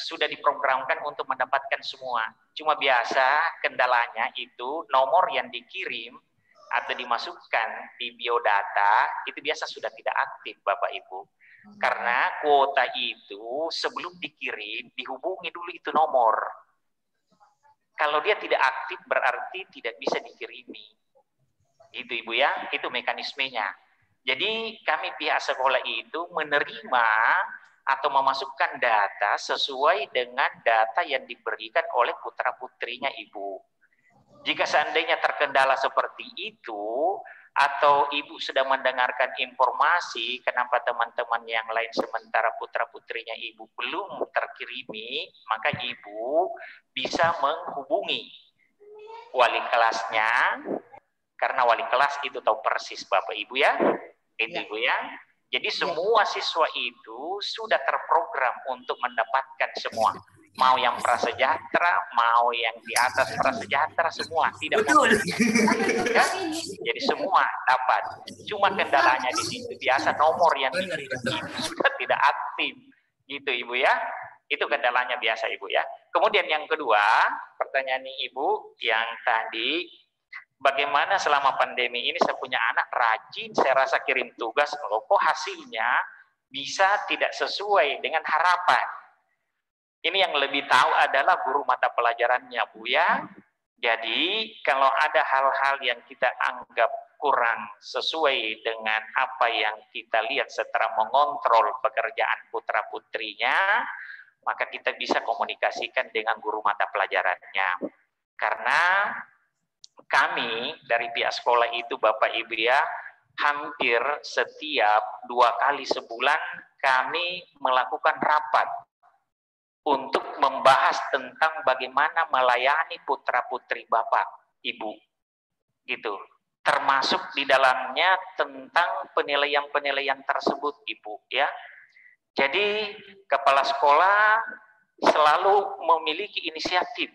sudah diprogramkan untuk mendapatkan semua. Cuma biasa kendalanya itu nomor yang dikirim atau dimasukkan di biodata itu biasa sudah tidak aktif Bapak Ibu. Karena kuota itu sebelum dikirim dihubungi dulu itu nomor. Kalau dia tidak aktif berarti tidak bisa dikirimi. Itu Ibu ya, itu mekanismenya. Jadi kami pihak sekolah itu menerima atau memasukkan data sesuai dengan data yang diberikan oleh putra-putrinya Ibu. Jika seandainya terkendala seperti itu, atau Ibu sedang mendengarkan informasi kenapa teman-teman yang lain sementara putra-putrinya Ibu belum terkirimi, maka Ibu bisa menghubungi wali kelasnya, karena wali kelas itu tahu persis Bapak Ibu ya, itu Ibu ya. Jadi semua siswa itu sudah terprogram untuk mendapatkan semua. Mau yang prasejahtera, mau yang di atas prasejahtera, semua tidak mau. Ya? Jadi semua dapat. Cuma kendalanya di situ biasa nomor yang itu sudah tidak aktif, gitu Ibu ya. Itu kendalanya biasa Ibu ya. Kemudian yang kedua, pertanyaan Ibu yang tadi, bagaimana selama pandemi ini saya punya anak rajin, saya rasa kirim tugas, kok hasilnya bisa tidak sesuai dengan harapan. Ini yang lebih tahu adalah guru mata pelajarannya Bu ya. Jadi kalau ada hal-hal yang kita anggap kurang sesuai dengan apa yang kita lihat setelah mengontrol pekerjaan putra-putrinya, maka kita bisa komunikasikan dengan guru mata pelajarannya. Karena kami dari pihak sekolah itu Bapak Ibu ya, hampir setiap 2 kali sebulan kami melakukan rapat untuk membahas tentang bagaimana melayani putra-putri Bapak Ibu. Gitu. Termasuk di dalamnya tentang penilaian-penilaian tersebut Ibu ya. Jadi kepala sekolah selalu memiliki inisiatif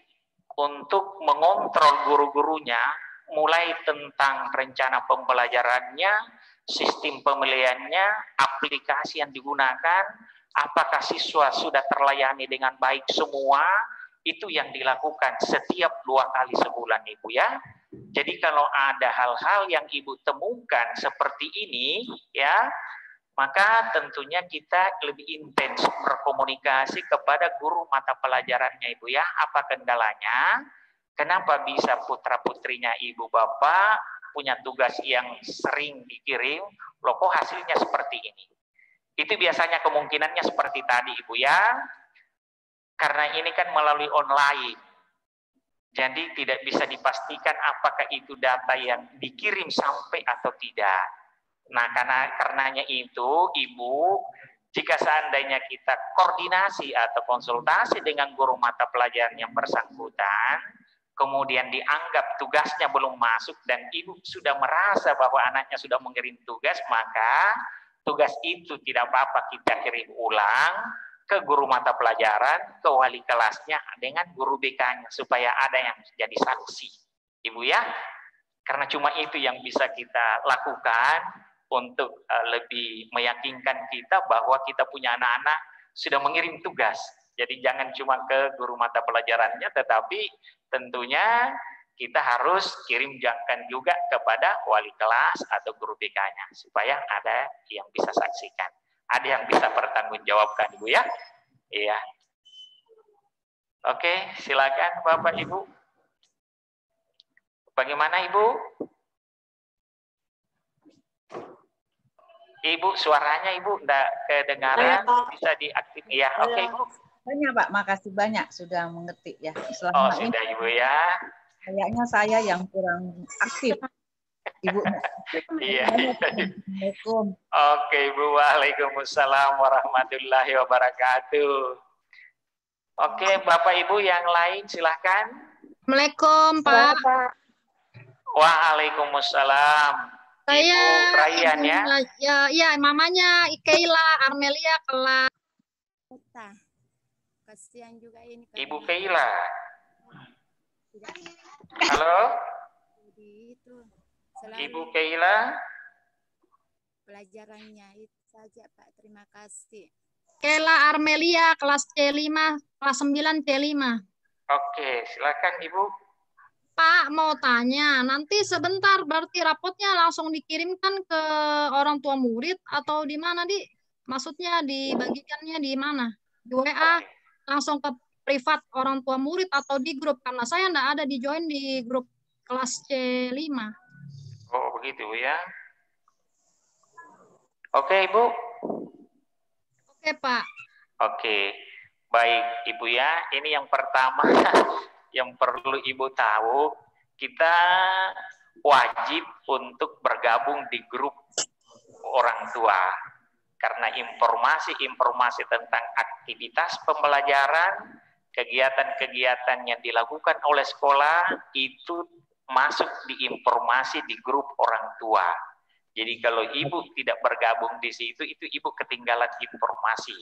untuk mengontrol guru-gurunya, mulai tentang rencana pembelajarannya, sistem pemilihannya, aplikasi yang digunakan, apakah siswa sudah terlayani dengan baik semua, itu yang dilakukan setiap 2 kali sebulan Ibu ya. Jadi kalau ada hal-hal yang Ibu temukan seperti ini ya, maka tentunya kita lebih intens berkomunikasi kepada guru mata pelajarannya Ibu ya. Apa kendalanya? Kenapa bisa putra-putrinya Ibu Bapak punya tugas yang sering dikirim, loh kok hasilnya seperti ini? Itu biasanya kemungkinannya seperti tadi Ibu ya. Karena ini kan melalui online. Jadi tidak bisa dipastikan apakah itu data yang dikirim sampai atau tidak. Nah, karenanya itu Ibu, jika seandainya kita koordinasi atau konsultasi dengan guru mata pelajaran yang bersangkutan, kemudian dianggap tugasnya belum masuk dan Ibu sudah merasa bahwa anaknya sudah mengirim tugas, maka tugas itu tidak apa-apa kita kirim ulang ke guru mata pelajaran, ke wali kelasnya dengan guru BK-nya supaya ada yang jadi saksi, Ibu ya. Karena cuma itu yang bisa kita lakukan untuk lebih meyakinkan kita bahwa kita punya anak-anak sudah mengirim tugas. Jadi jangan cuma ke guru mata pelajarannya, tetapi tentunya kita harus kirimkan juga kepada wali kelas atau guru BK-nya supaya ada yang bisa saksikan, ada yang bisa pertanggungjawabkan, Ibu ya. Iya. Oke, silakan Bapak Ibu. Bagaimana Ibu? Ibu suaranya Ibu enggak kedengaran, bisa diaktif ya. Oke Ibu. Banyak Pak, makasih banyak sudah mengetik ya. Oh sudah Ibu ya. Kayaknya saya yang kurang aktif. Ibu. Iya. Assalamualaikum. Oke Ibu, waalaikumsalam warahmatullahi wabarakatuh. Oke Bapak Ibu yang lain silahkan. Assalamualaikum Pak. Waalaikumsalam. Saya Ibu Ryan ya. Ya, mamanya Keila Armelia kelas. Kasihan juga ini. Ibu Keila. Halo. Ibu Keila. Pelajarannya itu saja Pak. Terima kasih. Keila Armelia kelas C5, kelas 9 C5. Oke, silakan Ibu. Pak mau tanya, nanti sebentar berarti rapotnya langsung dikirimkan ke orang tua murid atau di mana, Di? Maksudnya dibagikannya di mana? Di WA langsung ke privat orang tua murid atau di grup? Karena saya enggak ada di join di grup kelas C5. Oh, begitu ya. Oke, Ibu. Oke, Pak. Oke. Baik, Ibu ya. Ini yang pertama yang perlu Ibu tahu, kita wajib untuk bergabung di grup orang tua. Karena informasi-informasi tentang aktivitas pembelajaran, kegiatan-kegiatan yang dilakukan oleh sekolah itu masuk di informasi di grup orang tua. Jadi kalau Ibu tidak bergabung di situ, itu Ibu ketinggalan informasi.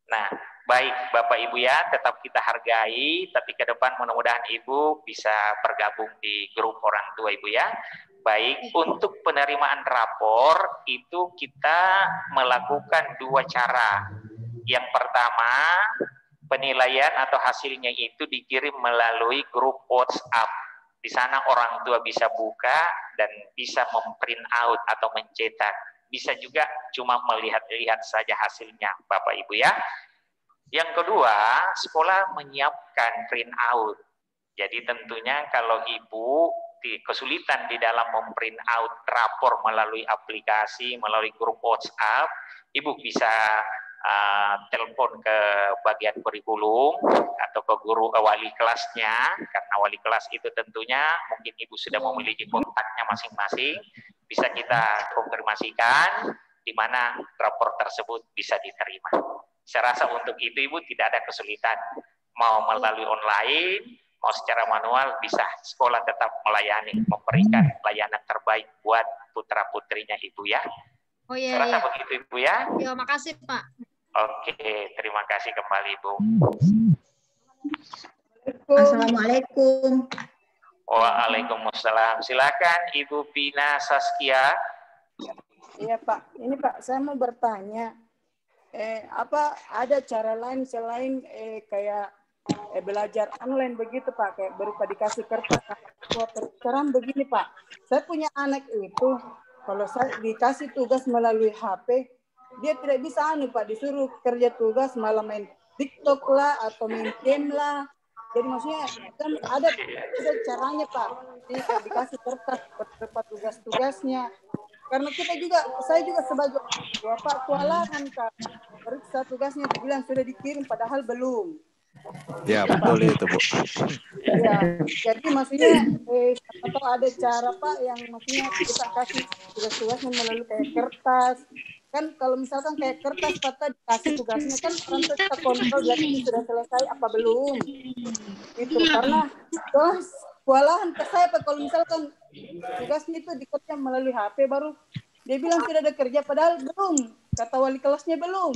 Nah, baik Bapak Ibu ya, tetap kita hargai, tapi ke depan mudah-mudahan Ibu bisa bergabung di grup orang tua Ibu ya. Baik, untuk penerimaan rapor itu kita melakukan dua cara. Yang pertama, penilaian atau hasilnya itu dikirim melalui grup WhatsApp. Di sana orang tua bisa buka dan bisa memprint out atau mencetak. Bisa juga cuma melihat-lihat saja hasilnya, Bapak Ibu ya. Yang kedua, sekolah menyiapkan print out. Jadi tentunya kalau Ibu kesulitan di dalam memprint out rapor melalui aplikasi, melalui grup WhatsApp, Ibu bisa telepon ke bagian kurikulum atau ke guru wali kelasnya, karena wali kelas itu tentunya mungkin Ibu sudah memiliki kontaknya masing-masing, bisa kita konfirmasikan di mana rapor tersebut bisa diterima. Saya rasa untuk itu Ibu tidak ada kesulitan, mau melalui online, mau secara manual, bisa sekolah tetap melayani, memberikan layanan terbaik buat putra-putrinya Ibu ya. Oh iya, saya rasa begitu Ibu ya. Ya, makasih Pak. Oke, terima kasih kembali Ibu. Assalamualaikum. Waalaikumsalam. Silakan Ibu Pina Saskia. Iya Pak, ini Pak saya mau bertanya, apa ada cara lain selain kayak belajar online begitu Pak, kayak berupa dikasih kertas. Sekarang begini Pak, saya punya anak itu, kalau saya dikasih tugas melalui HP, dia tidak bisa Pak, disuruh kerja tugas malah main TikTok lah atau main game lah. Jadi maksudnya kan ada caranya Pak, dikasih kertas berupa tugas-tugasnya. Karena saya juga sebagai Bapak kewalahan Kak, periksa tugasnya dibilang sudah dikirim padahal belum. Ya betul itu Bu. Ya, jadi maksudnya atau ada cara Pak yang maksudnya kita kasih tugas-tugasnya melalui kayak kertas. Kan kalau misalkan kayak kertas Pak dikasih tugasnya kan untuk kita kontrol berarti sudah selesai apa belum. Itu karena kewalahan ke saya Pak kalau misalkan tugasnya itu dikirim melalui HP baru Dia bilang tidak ada kerja, padahal belum. Kata wali kelasnya belum.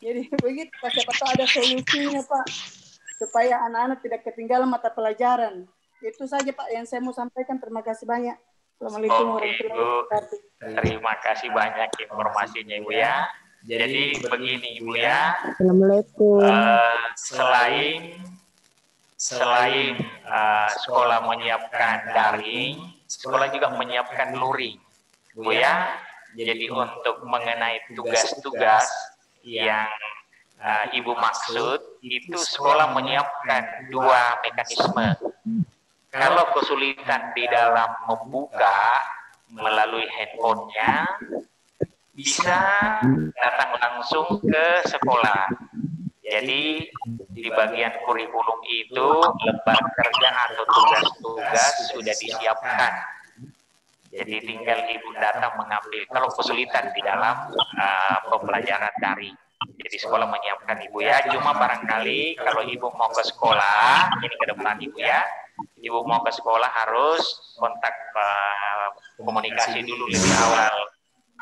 Jadi begitu, Pak. Siapa tahu ada solusinya, Pak. Supaya anak-anak tidak ketinggalan mata pelajaran. Itu saja, Pak, yang saya mau sampaikan. Terima kasih banyak. Assalamualaikum warahmatullahi wabarakatuh. Terima kasih banyak informasinya, Ibu ya. Jadi begini, Ibu ya. Assalamualaikum. Selain sekolah menyiapkan daring, sekolah juga menyiapkan luring, Bu ya. Jadi untuk mengenai tugas-tugas yang Ibu maksud, itu sekolah menyiapkan 2 mekanisme. Kalau kesulitan di dalam membuka melalui handphonenya, bisa datang langsung ke sekolah. Jadi di bagian kurikulum itu lembar kerja atau tugas-tugas sudah disiapkan. Jadi tinggal Ibu datang mengambil. Kalau kesulitan di dalam pembelajaran daring, jadi sekolah menyiapkan, Ibu ya. Cuma barangkali kalau Ibu mau ke sekolah, ini ke depan Ibu ya. Ibu mau ke sekolah harus kontak komunikasi dulu lebih awal.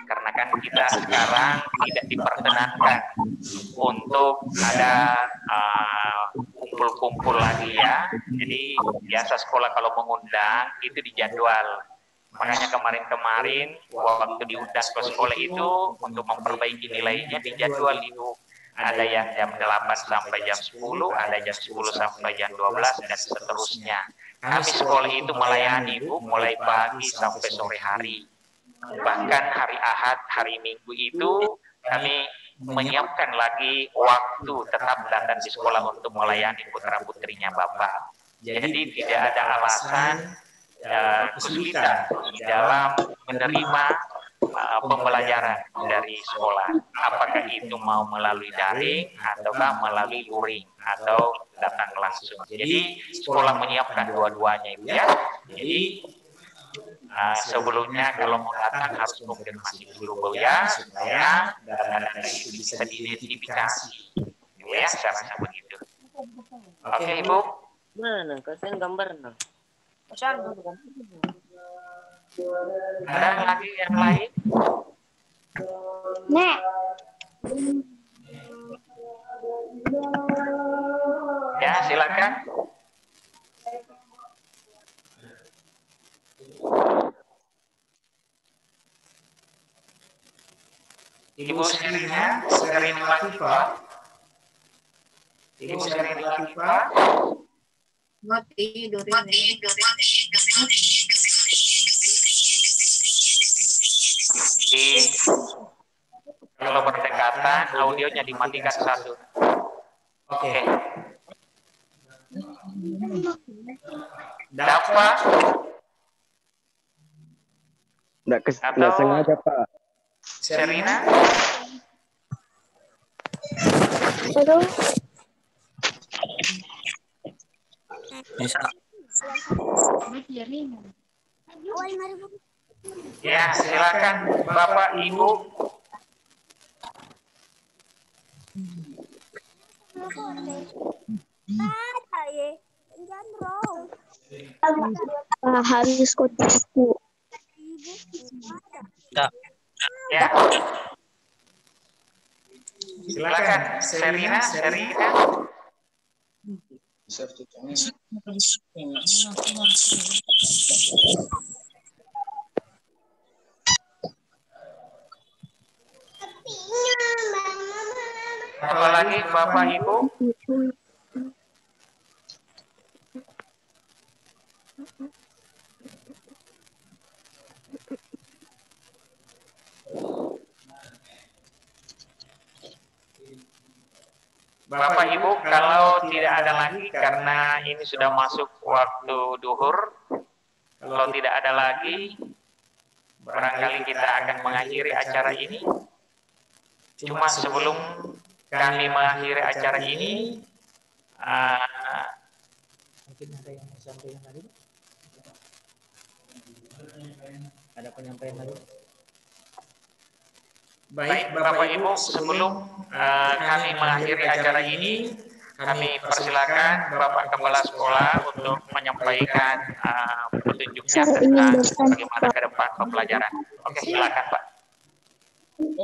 Karena kan kita sekarang tidak diperkenankan untuk ada kumpul-kumpul lagi ya. Jadi biasa sekolah kalau mengundang itu dijadwal. Makanya kemarin-kemarin waktu diundang ke sekolah itu untuk memperbaiki nilainya dijadwal Ibu. Ada yang jam 8 sampai jam 10, ada jam 10 sampai jam 12 dan seterusnya. Kami sekolah itu melayani Ibu mulai pagi sampai sore hari. Bahkan hari Ahad, hari Minggu itu kami menyiapkan lagi waktu tetap datang di sekolah untuk melayani putra-putrinya Bapak. Jadi tidak ada alasan kesulitan di dalam menerima pembelajaran dari sekolah. Apakah itu mau melalui daring ataukah melalui luring atau datang langsung. Jadi sekolah menyiapkan dua-duanya Ibu ya. Jadi sebelumnya kalau mau datang harus konfirmasi dulu Bu ya, supaya data-data itu bisa diidentifikasi. Ibu ya, saya rasa begitu. Oke Ibu. Mana? Kasihan gambarnya. Ada lagi yang lain? Nek. Ya, silakan. Ibu Serina Latifah. Ibu Serina Latifah. Mati Dorian. Kalau berdekatan, audionya dimatikan satu. Oke. Dafa. Nggak sengaja, Pak. Serina. Halo. Bisa. Ya, silakan Bapak Ibu. Haris kotaku. Ya. Silakan Serina. Apa lagi Bapak Ibu? Bapak Ibu, kalau tidak ada lagi karena ini sudah masuk waktu duhur, kalau tidak ada lagi, barangkali kita akan mengakhiri acara ini. Cuma sebelum kami mengakhiri acara ini, mungkin ada yang mau sampaikan lagi? Ada penyampaian lagi? Baik Bapak Ibu, sebelum kami mengakhiri acara ini, kami persilakan Bapak Kepala Sekolah untuk menyampaikan petunjuknya tentang bagaimana ke depan pembelajaran. Oke, silakan Pak. Baik,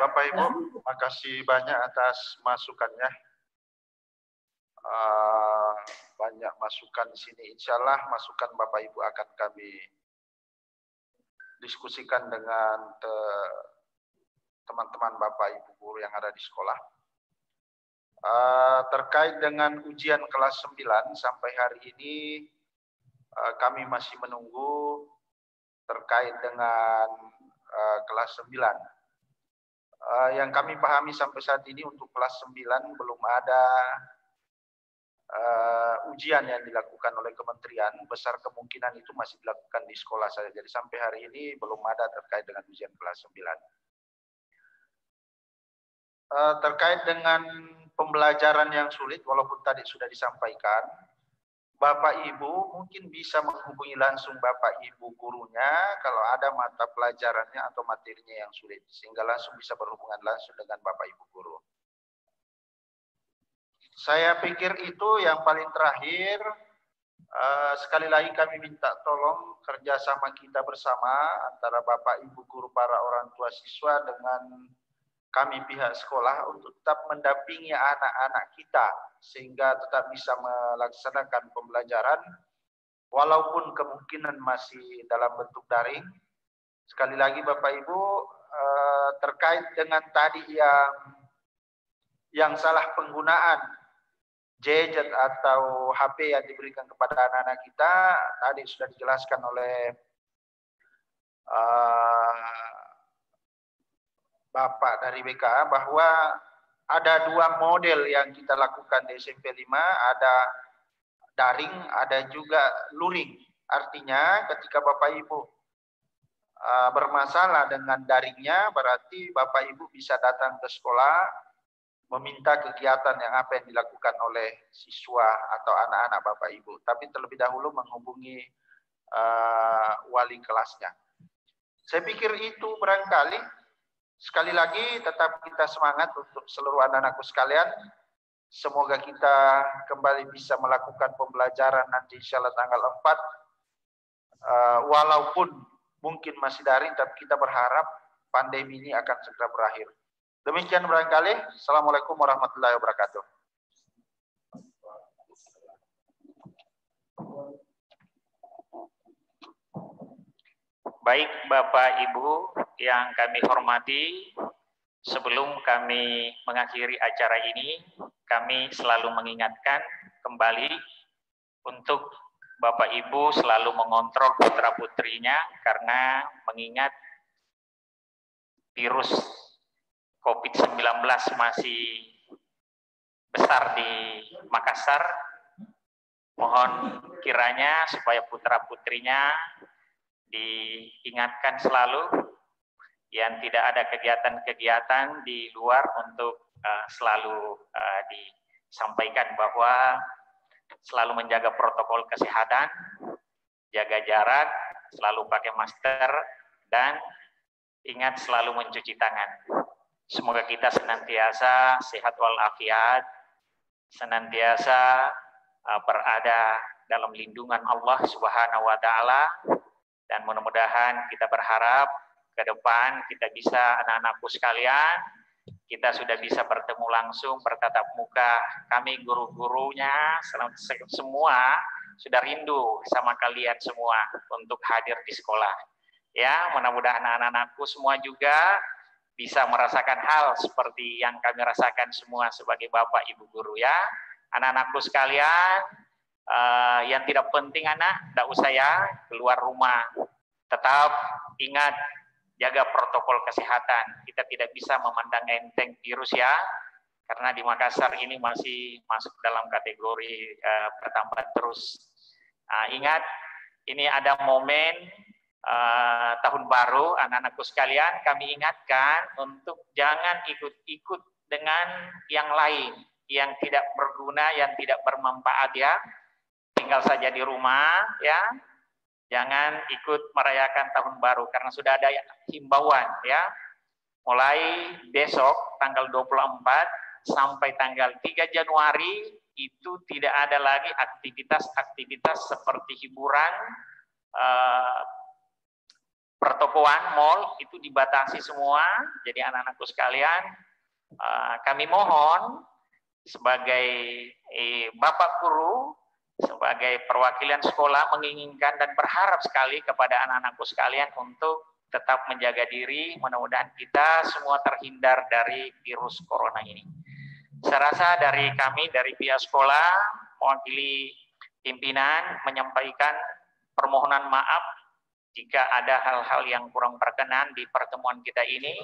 Bapak Ibu, makasih banyak atas masukannya. Banyak masukan di sini. Insya Allah masukan Bapak Ibu akan kami diskusikan dengan teman-teman Bapak Ibu guru yang ada di sekolah. Terkait dengan ujian kelas 9 sampai hari ini kami masih menunggu terkait dengan kelas 9. Yang kami pahami sampai saat ini untuk kelas 9 belum ada ujian yang dilakukan oleh kementerian. Besar kemungkinan itu masih dilakukan di sekolah saja. Jadi sampai hari ini belum ada terkait dengan ujian kelas 9. Terkait dengan pembelajaran yang sulit, walaupun tadi sudah disampaikan, Bapak Ibu mungkin bisa menghubungi langsung Bapak Ibu gurunya kalau ada mata pelajarannya atau materinya yang sulit, sehingga langsung bisa berhubungan langsung dengan Bapak Ibu guru. Saya pikir itu yang paling terakhir. Sekali lagi kami minta tolong kerjasama kita bersama antara Bapak Ibu guru, para orang tua siswa dengan kami pihak sekolah untuk tetap mendampingi anak-anak kita sehingga tetap bisa melaksanakan pembelajaran walaupun kemungkinan masih dalam bentuk daring. Sekali lagi Bapak Ibu, terkait dengan tadi yang salah penggunaan gadget atau HP yang diberikan kepada anak-anak kita, tadi sudah dijelaskan oleh Bapak dari BK bahwa ada dua model yang kita lakukan di SMP 5, ada daring, ada juga luring. Artinya ketika Bapak Ibu bermasalah dengan daringnya, berarti Bapak Ibu bisa datang ke sekolah, meminta kegiatan yang apa yang dilakukan oleh siswa atau anak-anak Bapak Ibu. Tapi terlebih dahulu menghubungi wali kelasnya. Saya pikir itu barangkali. Sekali lagi tetap kita semangat untuk seluruh anak-anakku sekalian. Semoga kita kembali bisa melakukan pembelajaran nanti insya Allah tanggal 4. Walaupun mungkin masih daring, tapi kita berharap pandemi ini akan segera berakhir. Demikian barangkali. Assalamualaikum warahmatullahi wabarakatuh. Baik Bapak Ibu yang kami hormati, sebelum kami mengakhiri acara ini, kami selalu mengingatkan kembali untuk Bapak Ibu selalu mengontrol putra-putrinya karena mengingat virus COVID-19 masih besar di Makassar. Mohon kiranya supaya putra-putrinya diingatkan selalu yang tidak ada kegiatan-kegiatan di luar untuk selalu disampaikan bahwa selalu menjaga protokol kesehatan, jaga jarak, selalu pakai masker, dan ingat selalu mencuci tangan. Semoga kita senantiasa sehat walafiat, senantiasa berada dalam lindungan Allah Subhanahu wa Ta'ala. Dan mudah-mudahan kita berharap ke depan kita bisa, anak-anakku sekalian, kita sudah bisa bertemu langsung, bertatap muka. Kami guru-gurunya semua sudah rindu sama kalian semua untuk hadir di sekolah. Ya, mudah-mudahan anak-anakku semua juga bisa merasakan hal seperti yang kami rasakan semua sebagai Bapak Ibu guru ya. Anak-anakku sekalian, yang tidak penting tidak usah ya keluar rumah. Tetap ingat jaga protokol kesehatan. Kita tidak bisa memandang enteng virus ya, karena di Makassar ini masih masuk dalam kategori bertambah terus. Ingat, ini ada momen tahun baru, anak-anakku sekalian, kami ingatkan untuk jangan ikut-ikut dengan yang lain, yang tidak berguna, yang tidak bermanfaat ya. Tinggal saja di rumah ya. Jangan ikut merayakan tahun baru karena sudah ada himbauan ya. Mulai besok tanggal 24 sampai tanggal 3 Januari itu tidak ada lagi aktivitas-aktivitas seperti hiburan, pertokoan, mall itu dibatasi semua. Jadi anak-anakku sekalian, kami mohon sebagai Bapak Guru, sebagai perwakilan sekolah menginginkan dan berharap sekali kepada anak-anakku sekalian untuk tetap menjaga diri. Mudah-mudahan kita semua terhindar dari virus corona ini. Saya rasa dari kami, dari pihak sekolah, mewakili pimpinan menyampaikan permohonan maaf jika ada hal-hal yang kurang berkenan di pertemuan kita ini.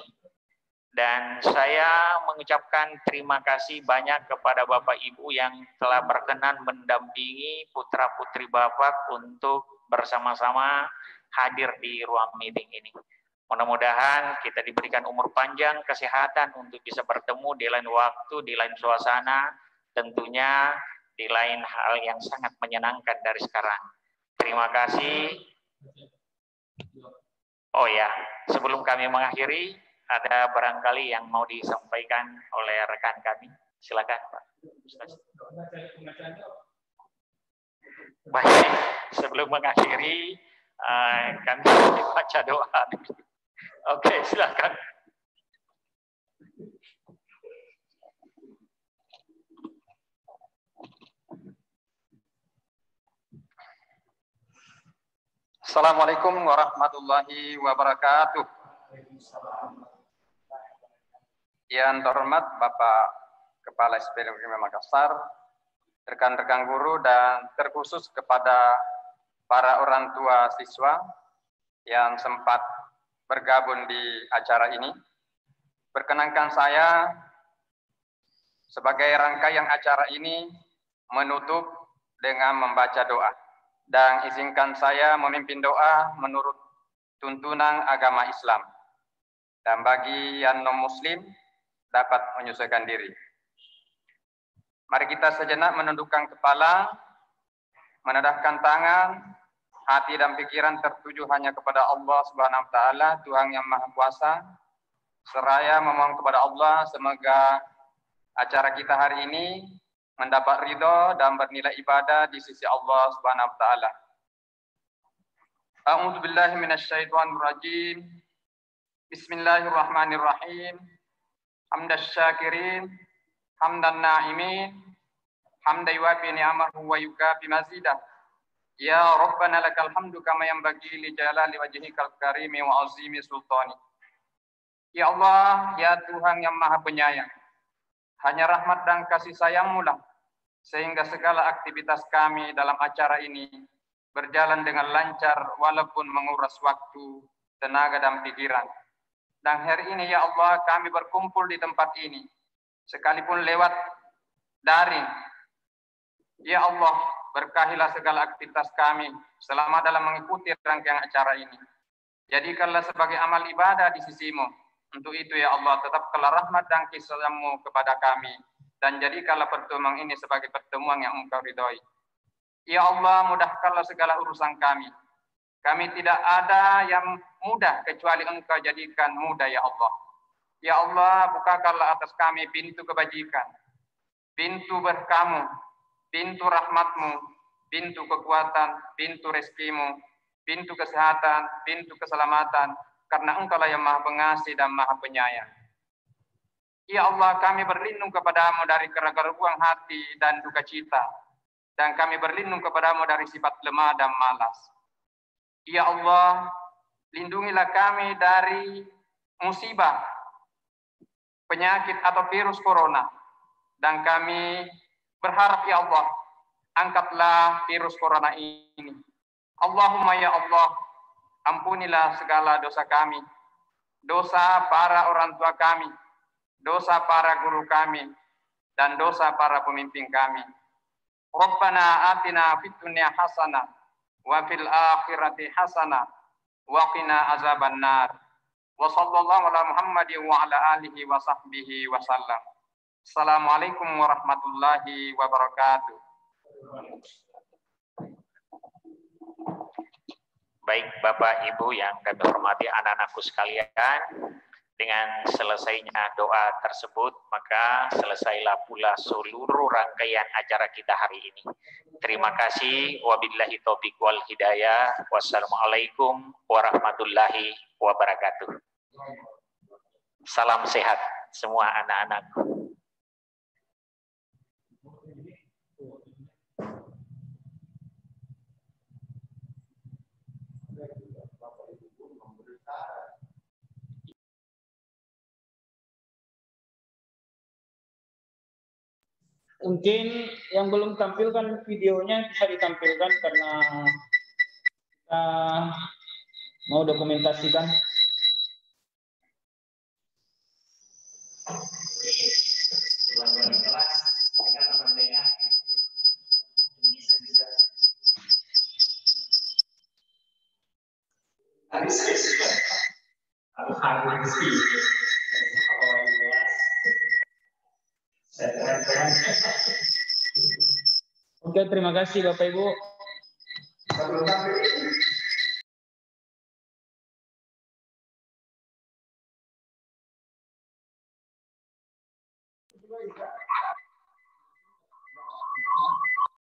Dan saya mengucapkan terima kasih banyak kepada Bapak Ibu yang telah berkenan mendampingi putra-putri Bapak untuk bersama-sama hadir di ruang meeting ini. Mudah-mudahan kita diberikan umur panjang, kesehatan untuk bisa bertemu di lain waktu, di lain suasana, tentunya di lain hal yang sangat menyenangkan dari sekarang. Terima kasih. Oh ya, sebelum kami mengakhiri, ada barangkali yang mau disampaikan oleh rekan kami. Silakan, Pak Ustaz. Baik, sebelum mengakhiri, kami baca doa. Oke, silakan. Assalamualaikum warahmatullahi wabarakatuh. Yang terhormat Bapak Kepala SPN Negeri Makassar, rekan-rekan guru, dan terkhusus kepada para orang tua siswa yang sempat bergabung di acara ini. Perkenankan saya sebagai rangkaian acara ini menutup dengan membaca doa. Dan izinkan saya memimpin doa menurut tuntunan agama Islam. Dan bagi yang non-muslim dapat menyesuaikan diri. Mari kita sejenak menundukkan kepala, menadahkan tangan, hati dan pikiran tertuju hanya kepada Allah Subhanahu wa taala, Tuhan yang Maha Kuasa. Seraya memohon kepada Allah semoga acara kita hari ini mendapat ridho dan bernilai ibadah di sisi Allah Subhanahu wa taala. A'udzu billahi minasyaitonir rajim. Bismillahirrahmanirrahim. Hamdasy syakirin, hamdan na'imin, hamdan yuwafi ni'amahu wa yukafi mazidah. Ya Rabbana lakal hamdu kama yanbaghi li jalali wajhikal karimi wa azimi sultani. Ya Allah, ya Tuhan yang Maha Penyayang, hanya rahmat dan kasih sayang-Mu lah sehingga segala aktivitas kami dalam acara ini berjalan dengan lancar walaupun menguras waktu, tenaga dan pikiran. Dan hari ini ya Allah kami berkumpul di tempat ini sekalipun lewat daring. Ya Allah, berkahilah segala aktivitas kami selama dalam mengikuti rangkaian acara ini. Jadikanlah sebagai amal ibadah di sisi-Mu. Untuk itu ya Allah, tetapkanlah rahmat dan kisah-Mu kepada kami. Dan jadikanlah pertemuan ini sebagai pertemuan yang Engkau ridhoi. Ya Allah, mudahkanlah segala urusan kami. Kami tidak ada yang mudah kecuali Engkau jadikan mudah ya Allah. Ya Allah, bukakanlah atas kami pintu kebajikan, pintu berkah-Mu, pintu rahmat-Mu, pintu kekuatan, pintu rezeki-Mu, pintu kesehatan, pintu keselamatan, karena Engkau-lah yang Maha Pengasih dan Maha Penyayang. Ya Allah, kami berlindung kepada-Mu dari keraguan hati dan duka cita, dan kami berlindung kepada-Mu dari sifat lemah dan malas. Ya Allah, lindungilah kami dari musibah, penyakit atau virus corona. Dan kami berharap ya Allah, angkatlah virus corona ini. Allahumma ya Allah, ampunilah segala dosa kami, dosa para orang tua kami, dosa para guru kami, dan dosa para pemimpin kami. Rabbana atina fid dunya hasanah wa fil akhirati hasanah wa qina azabannar. Wa sallallahu ala Muhammadin wa ala alihi wa sahbihi wa sallam. Assalamualaikum warahmatullahi wabarakatuh. Baik Bapak Ibu yang kami hormati, anak-anakku sekalian, Dengan selesainya doa tersebut, maka selesailah pula seluruh rangkaian acara kita hari ini. Terima kasih. Wabillahi taufiq wal hidayah. Wassalamualaikum warahmatullahi wabarakatuh. Salam sehat semua anak-anakku. Mungkin yang belum tampilkan videonya bisa ditampilkan karena kita mau dokumentasikan. Oke, terima kasih Bapak Ibu.